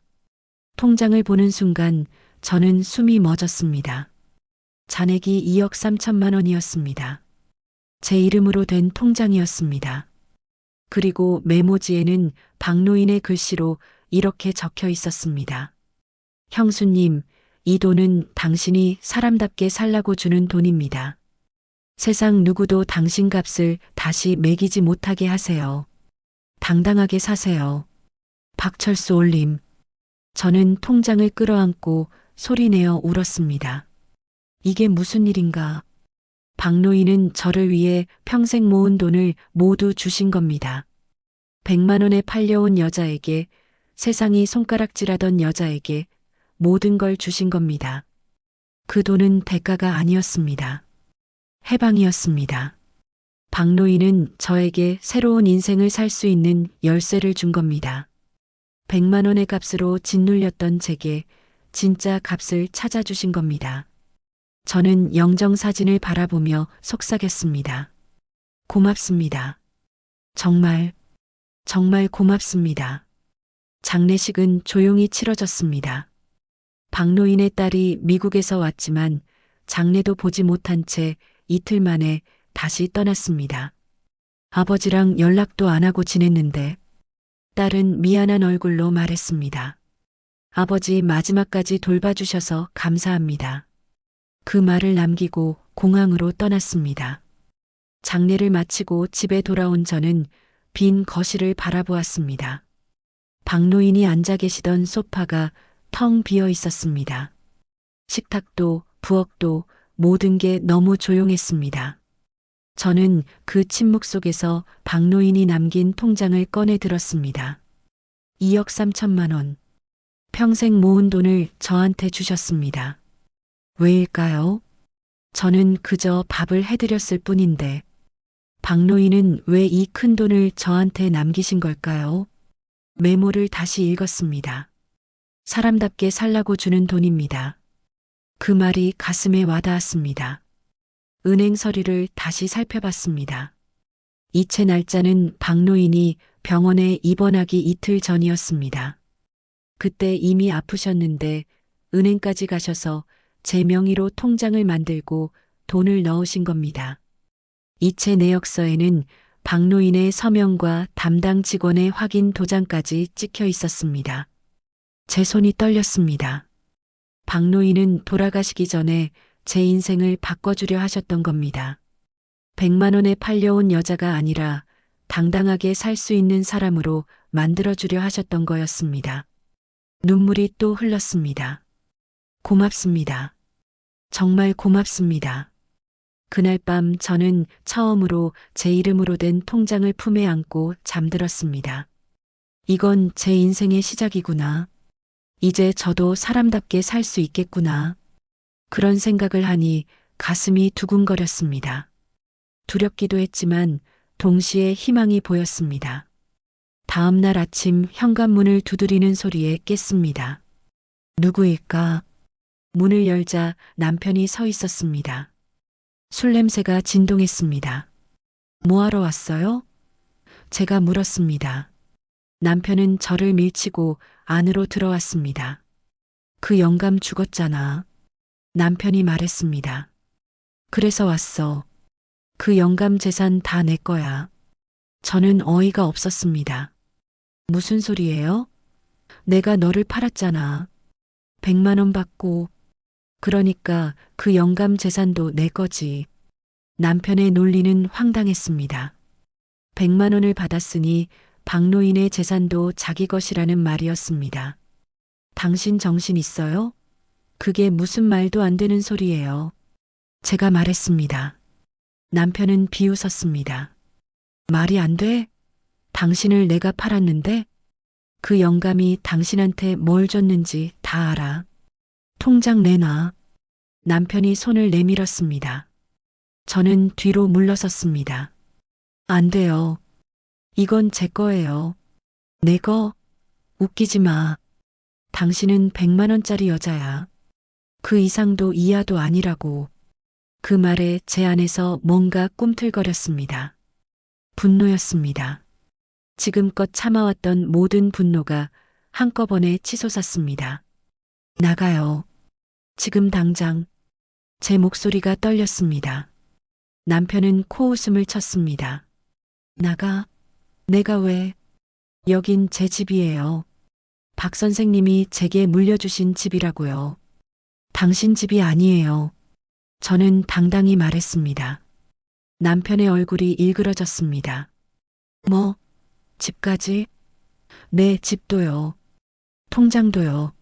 통장을 보는 순간 저는 숨이 멎었습니다. 잔액이 2억 3천만 원이었습니다. 제 이름으로 된 통장이었습니다. 그리고 메모지에는 박노인의 글씨로 이렇게 적혀 있었습니다. 형수님, 이 돈은 당신이 사람답게 살라고 주는 돈입니다. 세상 누구도 당신 값을 다시 매기지 못하게 하세요. 당당하게 사세요. 박철수 올림. 저는 통장을 끌어안고 소리내어 울었습니다. 이게 무슨 일인가? 박노인은 저를 위해 평생 모은 돈을 모두 주신 겁니다. 100만 원에 팔려온 여자에게, 세상이 손가락질하던 여자에게 모든 걸 주신 겁니다. 그 돈은 대가가 아니었습니다. 해방이었습니다. 박노인은 저에게 새로운 인생을 살 수 있는 열쇠를 준 겁니다. 100만 원의 값으로 짓눌렸던 제게 진짜 값을 찾아주신 겁니다. 저는 영정사진을 바라보며 속삭였습니다. 고맙습니다. 정말, 정말 고맙습니다. 장례식은 조용히 치러졌습니다. 박노인의 딸이 미국에서 왔지만 장례도 보지 못한 채 이틀 만에 다시 떠났습니다. 아버지랑 연락도 안 하고 지냈는데 딸은 미안한 얼굴로 말했습니다. 아버지 마지막까지 돌봐주셔서 감사합니다. 그 말을 남기고 공항으로 떠났습니다. 장례를 마치고 집에 돌아온 저는 빈 거실을 바라보았습니다. 박노인이 앉아 계시던 소파가 텅 비어 있었습니다. 식탁도 부엌도 모든 게 너무 조용했습니다. 저는 그 침묵 속에서 박노인이 남긴 통장을 꺼내 들었습니다. 2억 3천만 원. 평생 모은 돈을 저한테 주셨습니다. 왜일까요? 저는 그저 밥을 해드렸을 뿐인데 박노인은 왜 이 큰 돈을 저한테 남기신 걸까요? 메모를 다시 읽었습니다. 사람답게 살라고 주는 돈입니다. 그 말이 가슴에 와닿았습니다. 은행 서류를 다시 살펴봤습니다. 이체 날짜는 박노인이 병원에 입원하기 이틀 전이었습니다. 그때 이미 아프셨는데 은행까지 가셔서 제 명의로 통장을 만들고 돈을 넣으신 겁니다. 이체 내역서에는 박노인의 서명과 담당 직원의 확인 도장까지 찍혀 있었습니다. 제 손이 떨렸습니다. 박노인은 돌아가시기 전에 제 인생을 바꿔주려 하셨던 겁니다. 100만 원에 팔려온 여자가 아니라 당당하게 살 수 있는 사람으로 만들어주려 하셨던 거였습니다. 눈물이 또 흘렀습니다. 고맙습니다. 정말 고맙습니다. 그날 밤 저는 처음으로 제 이름으로 된 통장을 품에 안고 잠들었습니다. 이건 제 인생의 시작이구나. 이제 저도 사람답게 살 수 있겠구나. 그런 생각을 하니 가슴이 두근거렸습니다. 두렵기도 했지만 동시에 희망이 보였습니다. 다음 날 아침 현관문을 두드리는 소리에 깼습니다. 누구일까? 문을 열자 남편이 서 있었습니다. 술 냄새가 진동했습니다. 뭐하러 왔어요? 제가 물었습니다. 남편은 저를 밀치고 안으로 들어왔습니다. 그 영감 죽었잖아. 남편이 말했습니다. 그래서 왔어. 그 영감 재산 다 내 거야. 저는 어이가 없었습니다. 무슨 소리예요? 내가 너를 팔았잖아. 100만 원 받고. 그러니까 그 영감 재산도 내 거지. 남편의 논리는 황당했습니다. 100만 원을 받았으니 박노인의 재산도 자기 것이라는 말이었습니다. 당신 정신 있어요? 그게 무슨 말도 안 되는 소리예요. 제가 말했습니다. 남편은 비웃었습니다. 말이 안 돼? 당신을 내가 팔았는데 그 영감이 당신한테 뭘 줬는지 다 알아. 통장 내놔. 남편이 손을 내밀었습니다. 저는 뒤로 물러섰습니다. 안 돼요. 이건 제 거예요. 내 거? 웃기지 마. 당신은 100만 원짜리 여자야. 그 이상도 이하도 아니라고. 그 말에 제 안에서 뭔가 꿈틀거렸습니다. 분노였습니다. 지금껏 참아왔던 모든 분노가 한꺼번에 치솟았습니다. 나가요. 지금 당장. 제 목소리가 떨렸습니다. 남편은 코웃음을 쳤습니다. 나가? 내가 왜? 여긴 제 집이에요. 박 선생님이 제게 물려주신 집이라고요. 당신 집이 아니에요. 저는 당당히 말했습니다. 남편의 얼굴이 일그러졌습니다. 뭐? 집까지? 네, 집도요. 통장도요.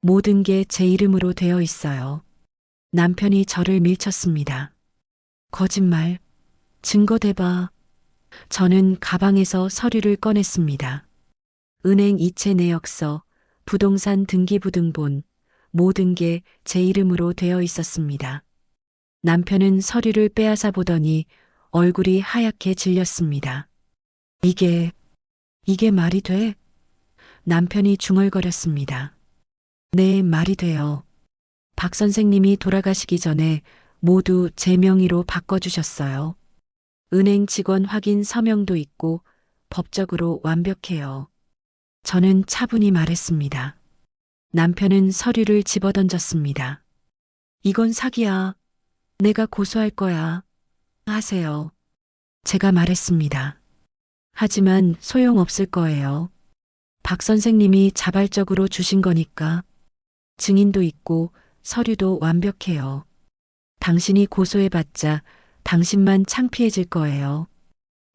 모든 게 제 이름으로 되어 있어요. 남편이 저를 밀쳤습니다. 거짓말. 증거 대봐. 저는 가방에서 서류를 꺼냈습니다. 은행 이체 내역서, 부동산 등기부등본, 모든 게 제 이름으로 되어 있었습니다. 남편은 서류를 빼앗아 보더니 얼굴이 하얗게 질렸습니다. 이게 말이 돼? 남편이 중얼거렸습니다. 네, 말이 돼요. 박 선생님이 돌아가시기 전에 모두 제 명의로 바꿔주셨어요. 은행 직원 확인 서명도 있고 법적으로 완벽해요. 저는 차분히 말했습니다. 남편은 서류를 집어던졌습니다. 이건 사기야. 내가 고소할 거야. 하세요. 제가 말했습니다. 하지만 소용없을 거예요. 박 선생님이 자발적으로 주신 거니까. 증인도 있고 서류도 완벽해요. 당신이 고소해봤자 당신만 창피해질 거예요.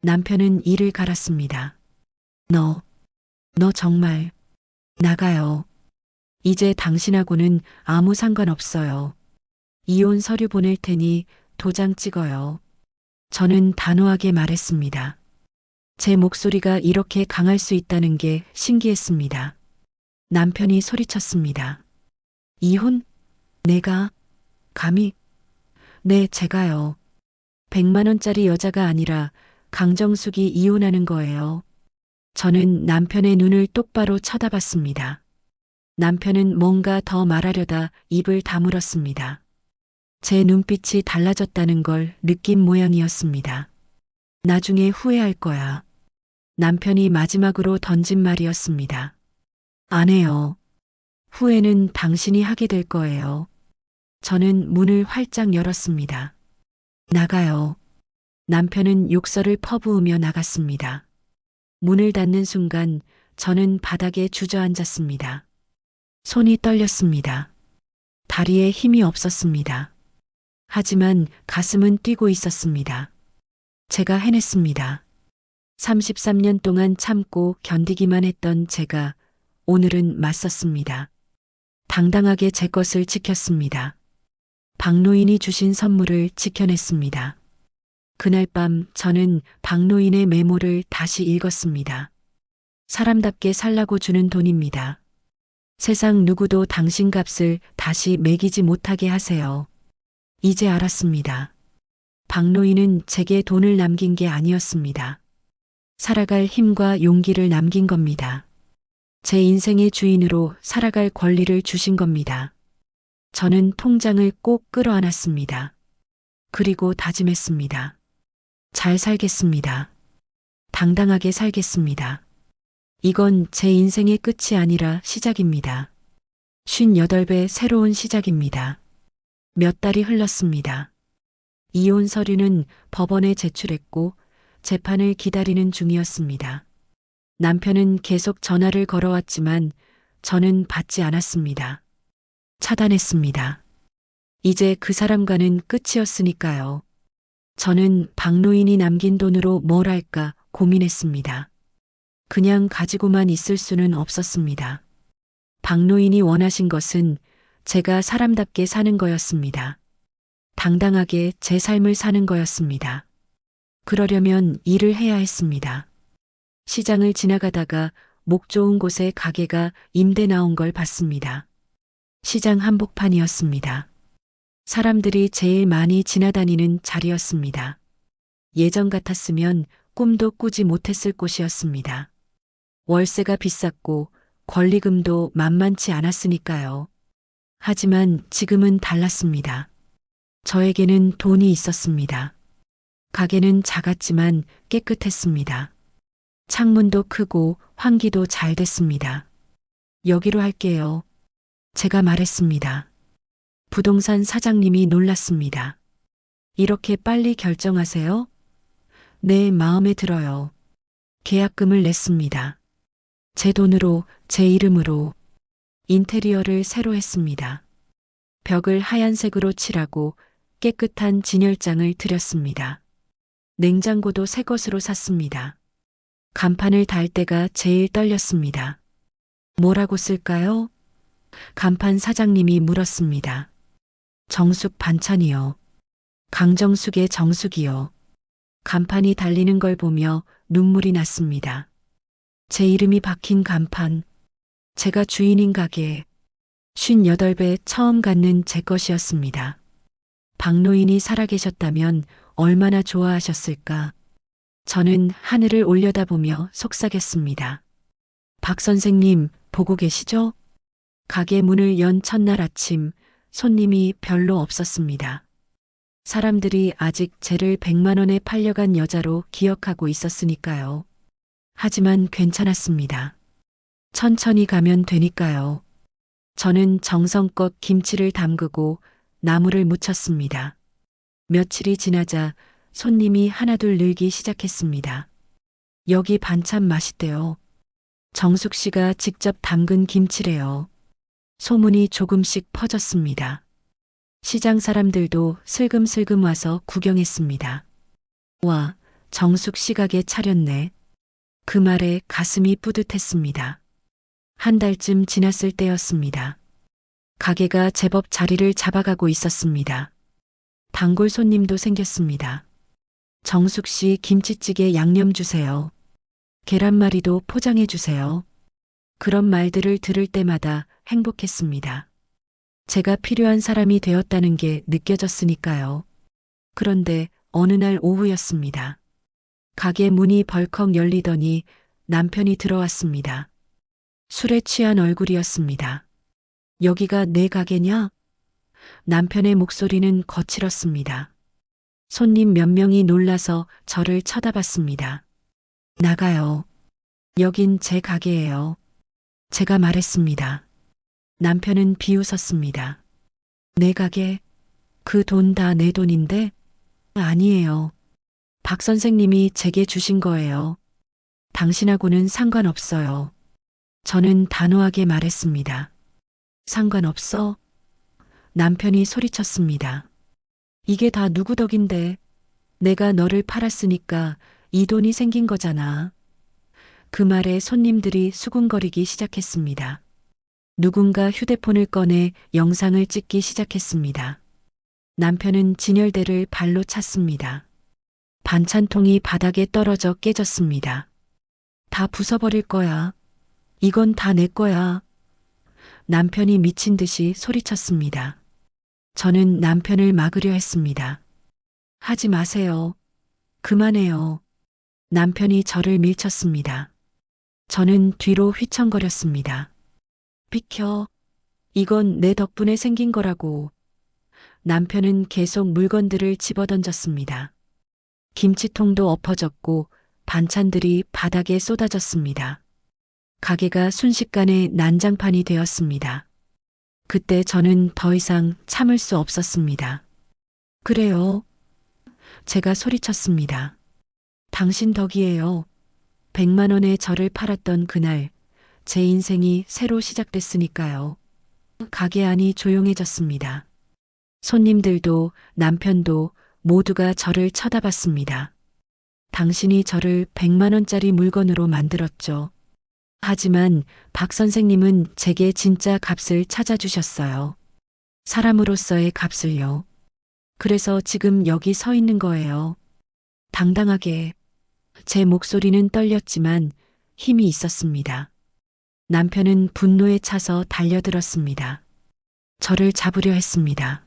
남편은 이를 갈았습니다. 너 정말 나가요. 이제 당신하고는 아무 상관없어요. 이혼 서류 보낼 테니 도장 찍어요. 저는 단호하게 말했습니다. 제 목소리가 이렇게 강할 수 있다는 게 신기했습니다. 남편이 소리쳤습니다. 이혼? 내가? 감히? 네, 제가요. 100만 원짜리 여자가 아니라 강정숙이 이혼하는 거예요. 저는 남편의 눈을 똑바로 쳐다봤습니다. 남편은 뭔가 더 말하려다 입을 다물었습니다. 제 눈빛이 달라졌다는 걸 느낀 모양이었습니다. 나중에 후회할 거야. 남편이 마지막으로 던진 말이었습니다. 안 해요. 후회는 당신이 하게 될 거예요. 저는 문을 활짝 열었습니다. 나가요. 남편은 욕설을 퍼부으며 나갔습니다. 문을 닫는 순간 저는 바닥에 주저앉았습니다. 손이 떨렸습니다. 다리에 힘이 없었습니다. 하지만 가슴은 뛰고 있었습니다. 제가 해냈습니다. 33년 동안 참고 견디기만 했던 제가 오늘은 맞섰습니다. 당당하게 제 것을 지켰습니다. 박노인이 주신 선물을 지켜냈습니다. 그날 밤 저는 박노인의 메모를 다시 읽었습니다. 사람답게 살라고 주는 돈입니다. 세상 누구도 당신 값을 다시 매기지 못하게 하세요. 이제 알았습니다. 박노인은 제게 돈을 남긴 게 아니었습니다. 살아갈 힘과 용기를 남긴 겁니다. 제 인생의 주인으로 살아갈 권리를 주신 겁니다. 저는 통장을 꼭 끌어안았습니다. 그리고 다짐했습니다. 잘 살겠습니다. 당당하게 살겠습니다. 이건 제 인생의 끝이 아니라 시작입니다. 58배 새로운 시작입니다. 몇 달이 흘렀습니다. 이혼 서류는 법원에 제출했고 재판을 기다리는 중이었습니다. 남편은 계속 전화를 걸어왔지만 저는 받지 않았습니다. 차단했습니다. 이제 그 사람과는 끝이었으니까요. 저는 박노인이 남긴 돈으로 뭘 할까 고민했습니다. 그냥 가지고만 있을 수는 없었습니다. 박노인이 원하신 것은 제가 사람답게 사는 거였습니다. 당당하게 제 삶을 사는 거였습니다. 그러려면 일을 해야 했습니다. 시장을 지나가다가 목 좋은 곳에 가게가 임대 나온 걸 봤습니다. 시장 한복판이었습니다. 사람들이 제일 많이 지나다니는 자리였습니다. 예전 같았으면 꿈도 꾸지 못했을 곳이었습니다. 월세가 비쌌고 권리금도 만만치 않았으니까요. 하지만 지금은 달랐습니다. 저에게는 돈이 있었습니다. 가게는 작았지만 깨끗했습니다. 창문도 크고 환기도 잘 됐습니다. 여기로 할게요. 제가 말했습니다. 부동산 사장님이 놀랐습니다. 이렇게 빨리 결정하세요? 네, 마음에 들어요. 계약금을 냈습니다. 제 돈으로, 제 이름으로 인테리어를 새로 했습니다. 벽을 하얀색으로 칠하고 깨끗한 진열장을 들였습니다. 냉장고도 새 것으로 샀습니다. 간판을 달 때가 제일 떨렸습니다. 뭐라고 쓸까요? 간판 사장님이 물었습니다. 정숙 반찬이요. 강정숙의 정숙이요. 간판이 달리는 걸 보며 눈물이 났습니다. 제 이름이 박힌 간판, 제가 주인인 가게, 58배 처음 갖는 제 것이었습니다. 박노인이 살아계셨다면 얼마나 좋아하셨을까. 저는 하늘을 올려다보며 속삭였습니다. 박 선생님, 보고 계시죠? 가게 문을 연 첫날 아침, 손님이 별로 없었습니다. 사람들이 아직 쟤를 100만 원에 팔려간 여자로 기억하고 있었으니까요. 하지만 괜찮았습니다. 천천히 가면 되니까요. 저는 정성껏 김치를 담그고 나물을 무쳤습니다. 며칠이 지나자 손님이 하나둘 늘기 시작했습니다. 여기 반찬 맛있대요. 정숙 씨가 직접 담근 김치래요. 소문이 조금씩 퍼졌습니다. 시장 사람들도 슬금슬금 와서 구경했습니다. 와, 정숙 씨 가게 차렸네. 그 말에 가슴이 뿌듯했습니다. 한 달쯤 지났을 때였습니다. 가게가 제법 자리를 잡아가고 있었습니다. 단골 손님도 생겼습니다. 정숙 씨 김치찌개 양념 주세요. 계란말이도 포장해 주세요. 그런 말들을 들을 때마다 행복했습니다. 제가 필요한 사람이 되었다는 게 느껴졌으니까요. 그런데 어느 날 오후였습니다. 가게 문이 벌컥 열리더니 남편이 들어왔습니다. 술에 취한 얼굴이었습니다. 여기가 내 가게냐? 남편의 목소리는 거칠었습니다. 손님 몇 명이 놀라서 저를 쳐다봤습니다. 나가요. 여긴 제 가게예요. 제가 말했습니다. 남편은 비웃었습니다. 내 가게? 그 돈 다 내 돈인데? 아니에요. 박 선생님이 제게 주신 거예요. 당신하고는 상관없어요. 저는 단호하게 말했습니다. 상관없어? 남편이 소리쳤습니다. 이게 다 누구 덕인데? 내가 너를 팔았으니까 이 돈이 생긴 거잖아. 그 말에 손님들이 수군거리기 시작했습니다. 누군가 휴대폰을 꺼내 영상을 찍기 시작했습니다. 남편은 진열대를 발로 찼습니다. 반찬통이 바닥에 떨어져 깨졌습니다. 다 부숴버릴 거야. 이건 다 내 거야. 남편이 미친 듯이 소리쳤습니다. 저는 남편을 막으려 했습니다. 하지 마세요. 그만해요. 남편이 저를 밀쳤습니다. 저는 뒤로 휘청거렸습니다. 비켜. 이건 내 덕분에 생긴 거라고. 남편은 계속 물건들을 집어던졌습니다. 김치통도 엎어졌고 반찬들이 바닥에 쏟아졌습니다. 가게가 순식간에 난장판이 되었습니다. 그때 저는 더 이상 참을 수 없었습니다. 그래요. 제가 소리쳤습니다. 당신 덕이에요. 100만 원에 저를 팔았던 그날 제 인생이 새로 시작됐으니까요. 가게 안이 조용해졌습니다. 손님들도 남편도 모두가 저를 쳐다봤습니다. 당신이 저를 100만 원짜리 물건으로 만들었죠. 하지만 박 선생님은 제게 진짜 값을 찾아주셨어요. 사람으로서의 값을요. 그래서 지금 여기 서 있는 거예요. 당당하게. 제 목소리는 떨렸지만 힘이 있었습니다. 남편은 분노에 차서 달려들었습니다. 저를 잡으려 했습니다.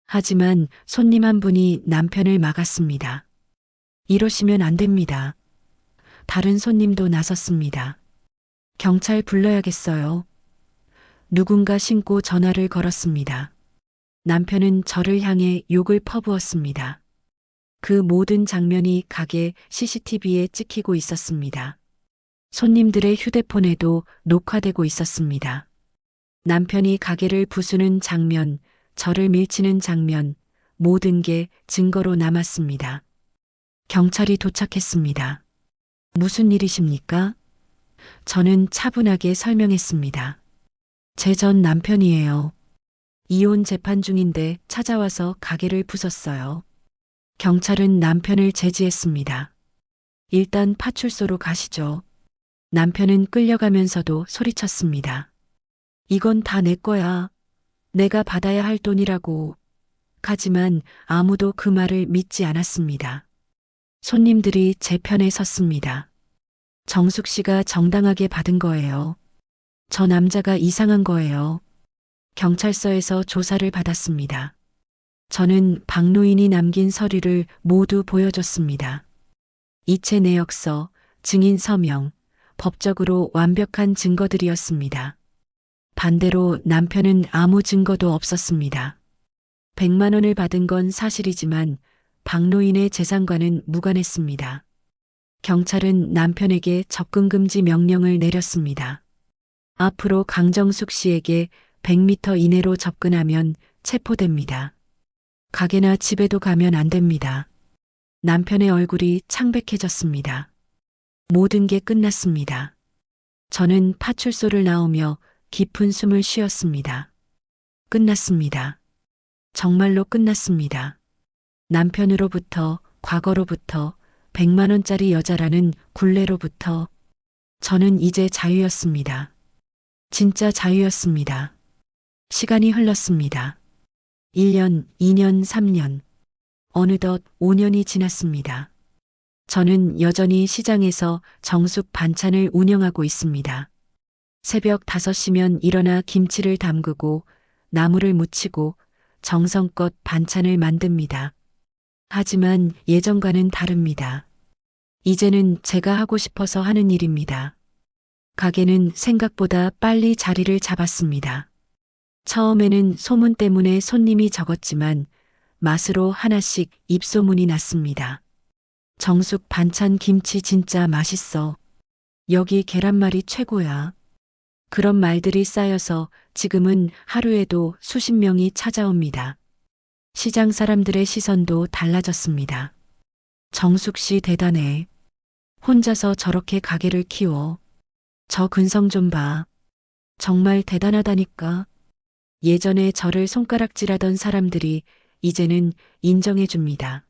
하지만 손님 한 분이 남편을 막았습니다. 이러시면 안 됩니다. 다른 손님도 나섰습니다. 경찰 불러야겠어요. 누군가 신고 전화를 걸었습니다. 남편은 저를 향해 욕을 퍼부었습니다. 그 모든 장면이 가게 CCTV에 찍히고 있었습니다. 손님들의 휴대폰에도 녹화되고 있었습니다. 남편이 가게를 부수는 장면, 저를 밀치는 장면, 모든 게 증거로 남았습니다. 경찰이 도착했습니다. 무슨 일이십니까? 저는 차분하게 설명했습니다. 제 전 남편이에요. 이혼 재판 중인데 찾아와서 가게를 부쉈어요. 경찰은 남편을 제지했습니다. 일단 파출소로 가시죠. 남편은 끌려가면서도 소리쳤습니다. 이건 다 내 거야. 내가 받아야 할 돈이라고. 하지만 아무도 그 말을 믿지 않았습니다. 손님들이 제 편에 섰습니다. 정숙 씨가 정당하게 받은 거예요. 저 남자가 이상한 거예요. 경찰서에서 조사를 받았습니다. 저는 박노인이 남긴 서류를 모두 보여줬습니다. 이체 내역서, 증인 서명, 법적으로 완벽한 증거들이었습니다. 반대로 남편은 아무 증거도 없었습니다. 100만 원을 받은 건 사실이지만 박노인의 재산과는 무관했습니다. 경찰은 남편에게 접근금지 명령을 내렸습니다. 앞으로 강정숙 씨에게 100m 이내로 접근하면 체포됩니다. 가게나 집에도 가면 안 됩니다. 남편의 얼굴이 창백해졌습니다. 모든 게 끝났습니다. 저는 파출소를 나오며 깊은 숨을 쉬었습니다. 끝났습니다. 정말로 끝났습니다. 남편으로부터, 과거로부터, 100만 원짜리 여자라는 굴레로부터 저는 이제 자유였습니다. 진짜 자유였습니다. 시간이 흘렀습니다. 1년, 2년, 3년. 어느덧 5년이 지났습니다. 저는 여전히 시장에서 정숙 반찬을 운영하고 있습니다. 새벽 5시면 일어나 김치를 담그고 나물을 무치고 정성껏 반찬을 만듭니다. 하지만 예전과는 다릅니다. 이제는 제가 하고 싶어서 하는 일입니다. 가게는 생각보다 빨리 자리를 잡았습니다. 처음에는 소문 때문에 손님이 적었지만 맛으로 하나씩 입소문이 났습니다. 정숙 반찬 김치 진짜 맛있어. 여기 계란말이 최고야. 그런 말들이 쌓여서 지금은 하루에도 수십 명이 찾아옵니다. 시장 사람들의 시선도 달라졌습니다. 정숙 씨 대단해. 혼자서 저렇게 가게를 키워. 저 근성 좀 봐. 정말 대단하다니까. 예전에 저를 손가락질하던 사람들이 이제는 인정해 줍니다.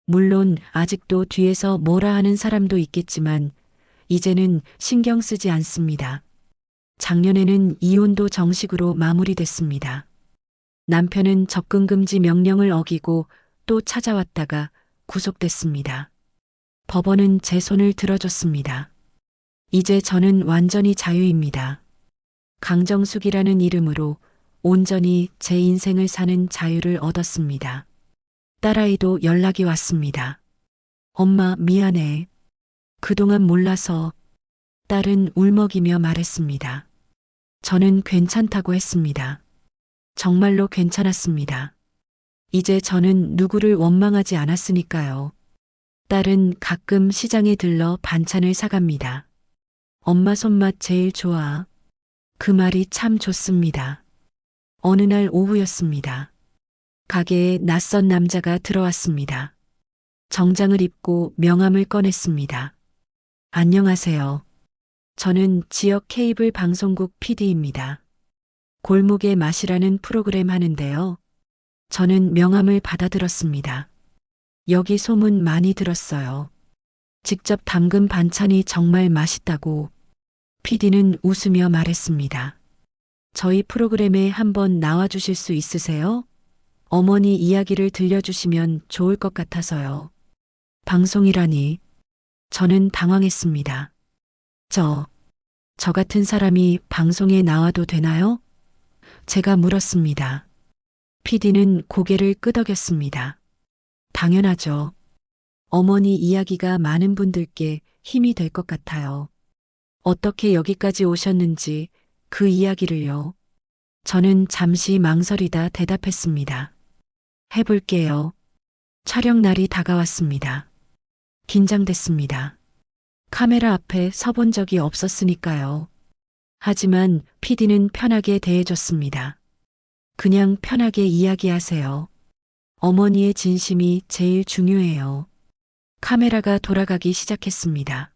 물론 아직도 뒤에서 뭐라 하는 사람도 있겠지만 이제는 신경 쓰지 않습니다. 작년에는 이혼도 정식으로 마무리됐습니다. 남편은 접근 금지 명령을 어기고 또 찾아왔다가 구속됐습니다. 법원은 제 손을 들어줬습니다. 이제 저는 완전히 자유입니다. 강정숙이라는 이름으로 온전히 제 인생을 사는 자유를 얻었습니다. 딸아이도 연락이 왔습니다. 엄마, 미안해. 그동안 몰라서. 딸은 울먹이며 말했습니다. 저는 괜찮다고 했습니다. 정말로 괜찮았습니다. 이제 저는 누구를 원망하지 않았으니까요. 딸은 가끔 시장에 들러 반찬을 사갑니다. 엄마 손맛 제일 좋아. 그 말이 참 좋습니다. 어느 날 오후였습니다. 가게에 낯선 남자가 들어왔습니다. 정장을 입고 명함을 꺼냈습니다. 안녕하세요. 저는 지역 케이블 방송국 PD입니다. 골목의 맛이라는 프로그램 하는데요. 저는 명함을 받아들었습니다. 여기 소문 많이 들었어요. 직접 담근 반찬이 정말 맛있다고. PD는 웃으며 말했습니다. 저희 프로그램에 한번 나와주실 수 있으세요? 어머니 이야기를 들려주시면 좋을 것 같아서요. 방송이라니. 저는 당황했습니다. 저 같은 사람이 방송에 나와도 되나요? 제가 물었습니다. PD는 고개를 끄덕였습니다. 당연하죠. 어머니 이야기가 많은 분들께 힘이 될 것 같아요. 어떻게 여기까지 오셨는지 그 이야기를요. 저는 잠시 망설이다 대답했습니다. 해볼게요. 촬영 날이 다가왔습니다. 긴장됐습니다. 카메라 앞에 서본 적이 없었으니까요. 하지만 PD는 편하게 대해줬습니다. 그냥 편하게 이야기하세요. 어머니의 진심이 제일 중요해요. 카메라가 돌아가기 시작했습니다.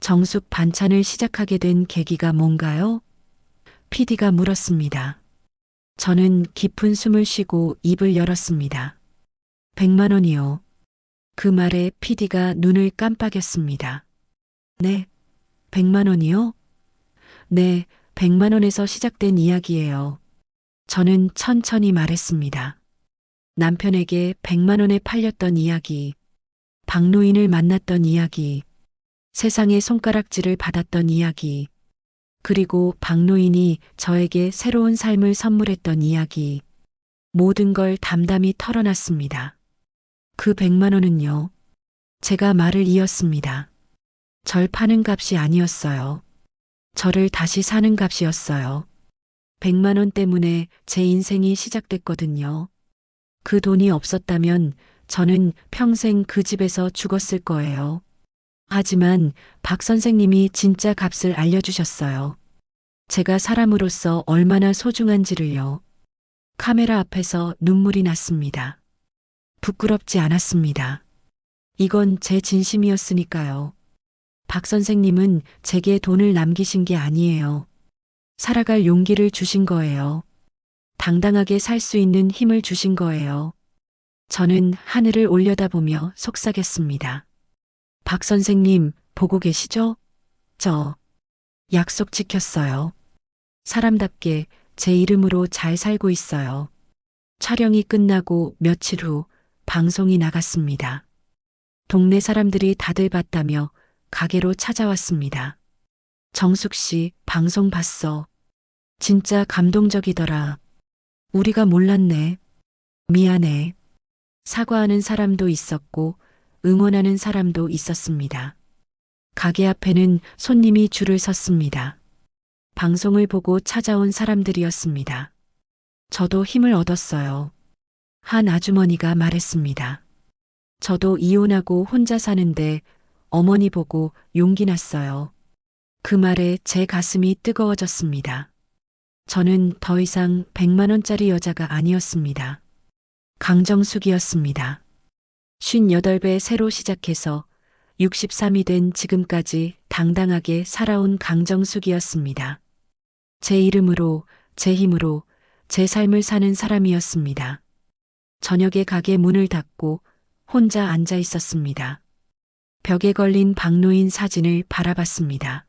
정숙 반찬을 시작하게 된 계기가 뭔가요? PD가 물었습니다. 저는 깊은 숨을 쉬고 입을 열었습니다. 100만 원이요. 그 말에 PD가 눈을 깜빡였습니다. 네, 100만 원이요? 네, 100만 원에서 시작된 이야기예요. 저는 천천히 말했습니다. 남편에게 100만 원에 팔렸던 이야기, 박노인을 만났던 이야기, 세상의 손가락질을 받았던 이야기, 그리고 박노인이 저에게 새로운 삶을 선물했던 이야기, 모든 걸 담담히 털어놨습니다. 그 100만 원은요. 제가 말을 이었습니다. 절 파는 값이 아니었어요. 저를 다시 사는 값이었어요. 100만 원 때문에 제 인생이 시작됐거든요. 그 돈이 없었다면 저는 평생 그 집에서 죽었을 거예요. 하지만 박 선생님이 진짜 값을 알려주셨어요. 제가 사람으로서 얼마나 소중한지를요. 카메라 앞에서 눈물이 났습니다. 부끄럽지 않았습니다. 이건 제 진심이었으니까요. 박 선생님은 제게 돈을 남기신 게 아니에요. 살아갈 용기를 주신 거예요. 당당하게 살 수 있는 힘을 주신 거예요. 저는 하늘을 올려다보며 속삭였습니다. 박 선생님, 보고 계시죠? 저 약속 지켰어요. 사람답게 제 이름으로 잘 살고 있어요. 촬영이 끝나고 며칠 후 방송이 나갔습니다. 동네 사람들이 다들 봤다며 가게로 찾아왔습니다. 정숙 씨, 방송 봤어. 진짜 감동적이더라. 우리가 몰랐네. 미안해. 사과하는 사람도 있었고, 응원하는 사람도 있었습니다. 가게 앞에는 손님이 줄을 섰습니다. 방송을 보고 찾아온 사람들이었습니다. 저도 힘을 얻었어요. 한 아주머니가 말했습니다. 저도 이혼하고 혼자 사는데 어머니 보고 용기 났어요. 그 말에 제 가슴이 뜨거워졌습니다. 저는 더 이상 100만 원짜리 여자가 아니었습니다. 강정숙이었습니다. 58배 새로 시작해서 63이 된 지금까지 당당하게 살아온 강정숙이었습니다. 제 이름으로, 제 힘으로, 제 삶을 사는 사람이었습니다. 저녁에 가게 문을 닫고 혼자 앉아 있었습니다. 벽에 걸린 박노인 사진을 바라봤습니다.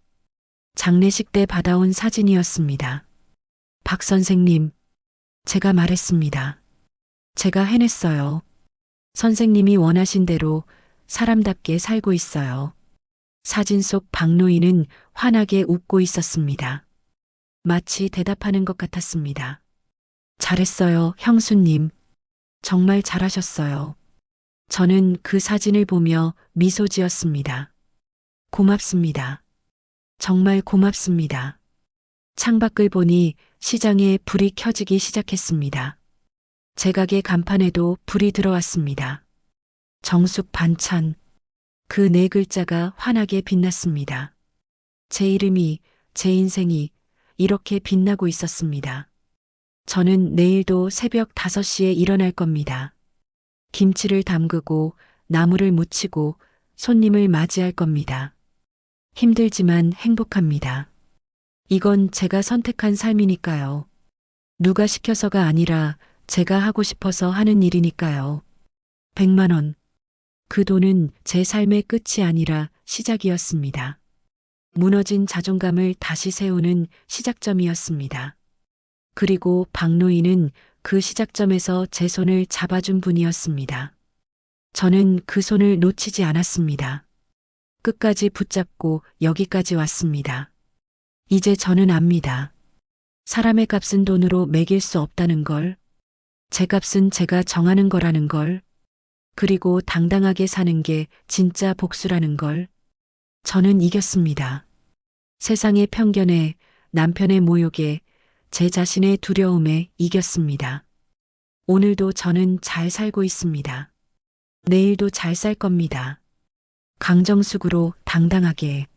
장례식 때 받아온 사진이었습니다. 박 선생님, 제가 말했습니다. 제가 해냈어요. 선생님이 원하신 대로 사람답게 살고 있어요. 사진 속 박노인은 환하게 웃고 있었습니다. 마치 대답하는 것 같았습니다. 잘했어요, 형수님. 정말 잘하셨어요. 저는 그 사진을 보며 미소 지었습니다. 고맙습니다. 정말 고맙습니다. 창밖을 보니 시장에 불이 켜지기 시작했습니다. 제 가게 간판에도 불이 들어왔습니다. 정숙 반찬. 그 네 글자가 환하게 빛났습니다. 제 이름이, 제 인생이 이렇게 빛나고 있었습니다. 저는 내일도 새벽 5시에 일어날 겁니다. 김치를 담그고 나물을 무치고 손님을 맞이할 겁니다. 힘들지만 행복합니다. 이건 제가 선택한 삶이니까요. 누가 시켜서가 아니라 제가 하고 싶어서 하는 일이니까요. 100만 원. 그 돈은 제 삶의 끝이 아니라 시작이었습니다. 무너진 자존감을 다시 세우는 시작점이었습니다. 그리고 박노인은 그 시작점에서 제 손을 잡아준 분이었습니다. 저는 그 손을 놓치지 않았습니다. 끝까지 붙잡고 여기까지 왔습니다. 이제 저는 압니다. 사람의 값은 돈으로 매길 수 없다는 걸, 제 값은 제가 정하는 거라는 걸, 그리고 당당하게 사는 게 진짜 복수라는 걸. 저는 이겼습니다. 세상의 편견에, 남편의 모욕에, 제 자신의 두려움에 이겼습니다. 오늘도 저는 잘 살고 있습니다. 내일도 잘 살 겁니다. 강정숙으로 당당하게.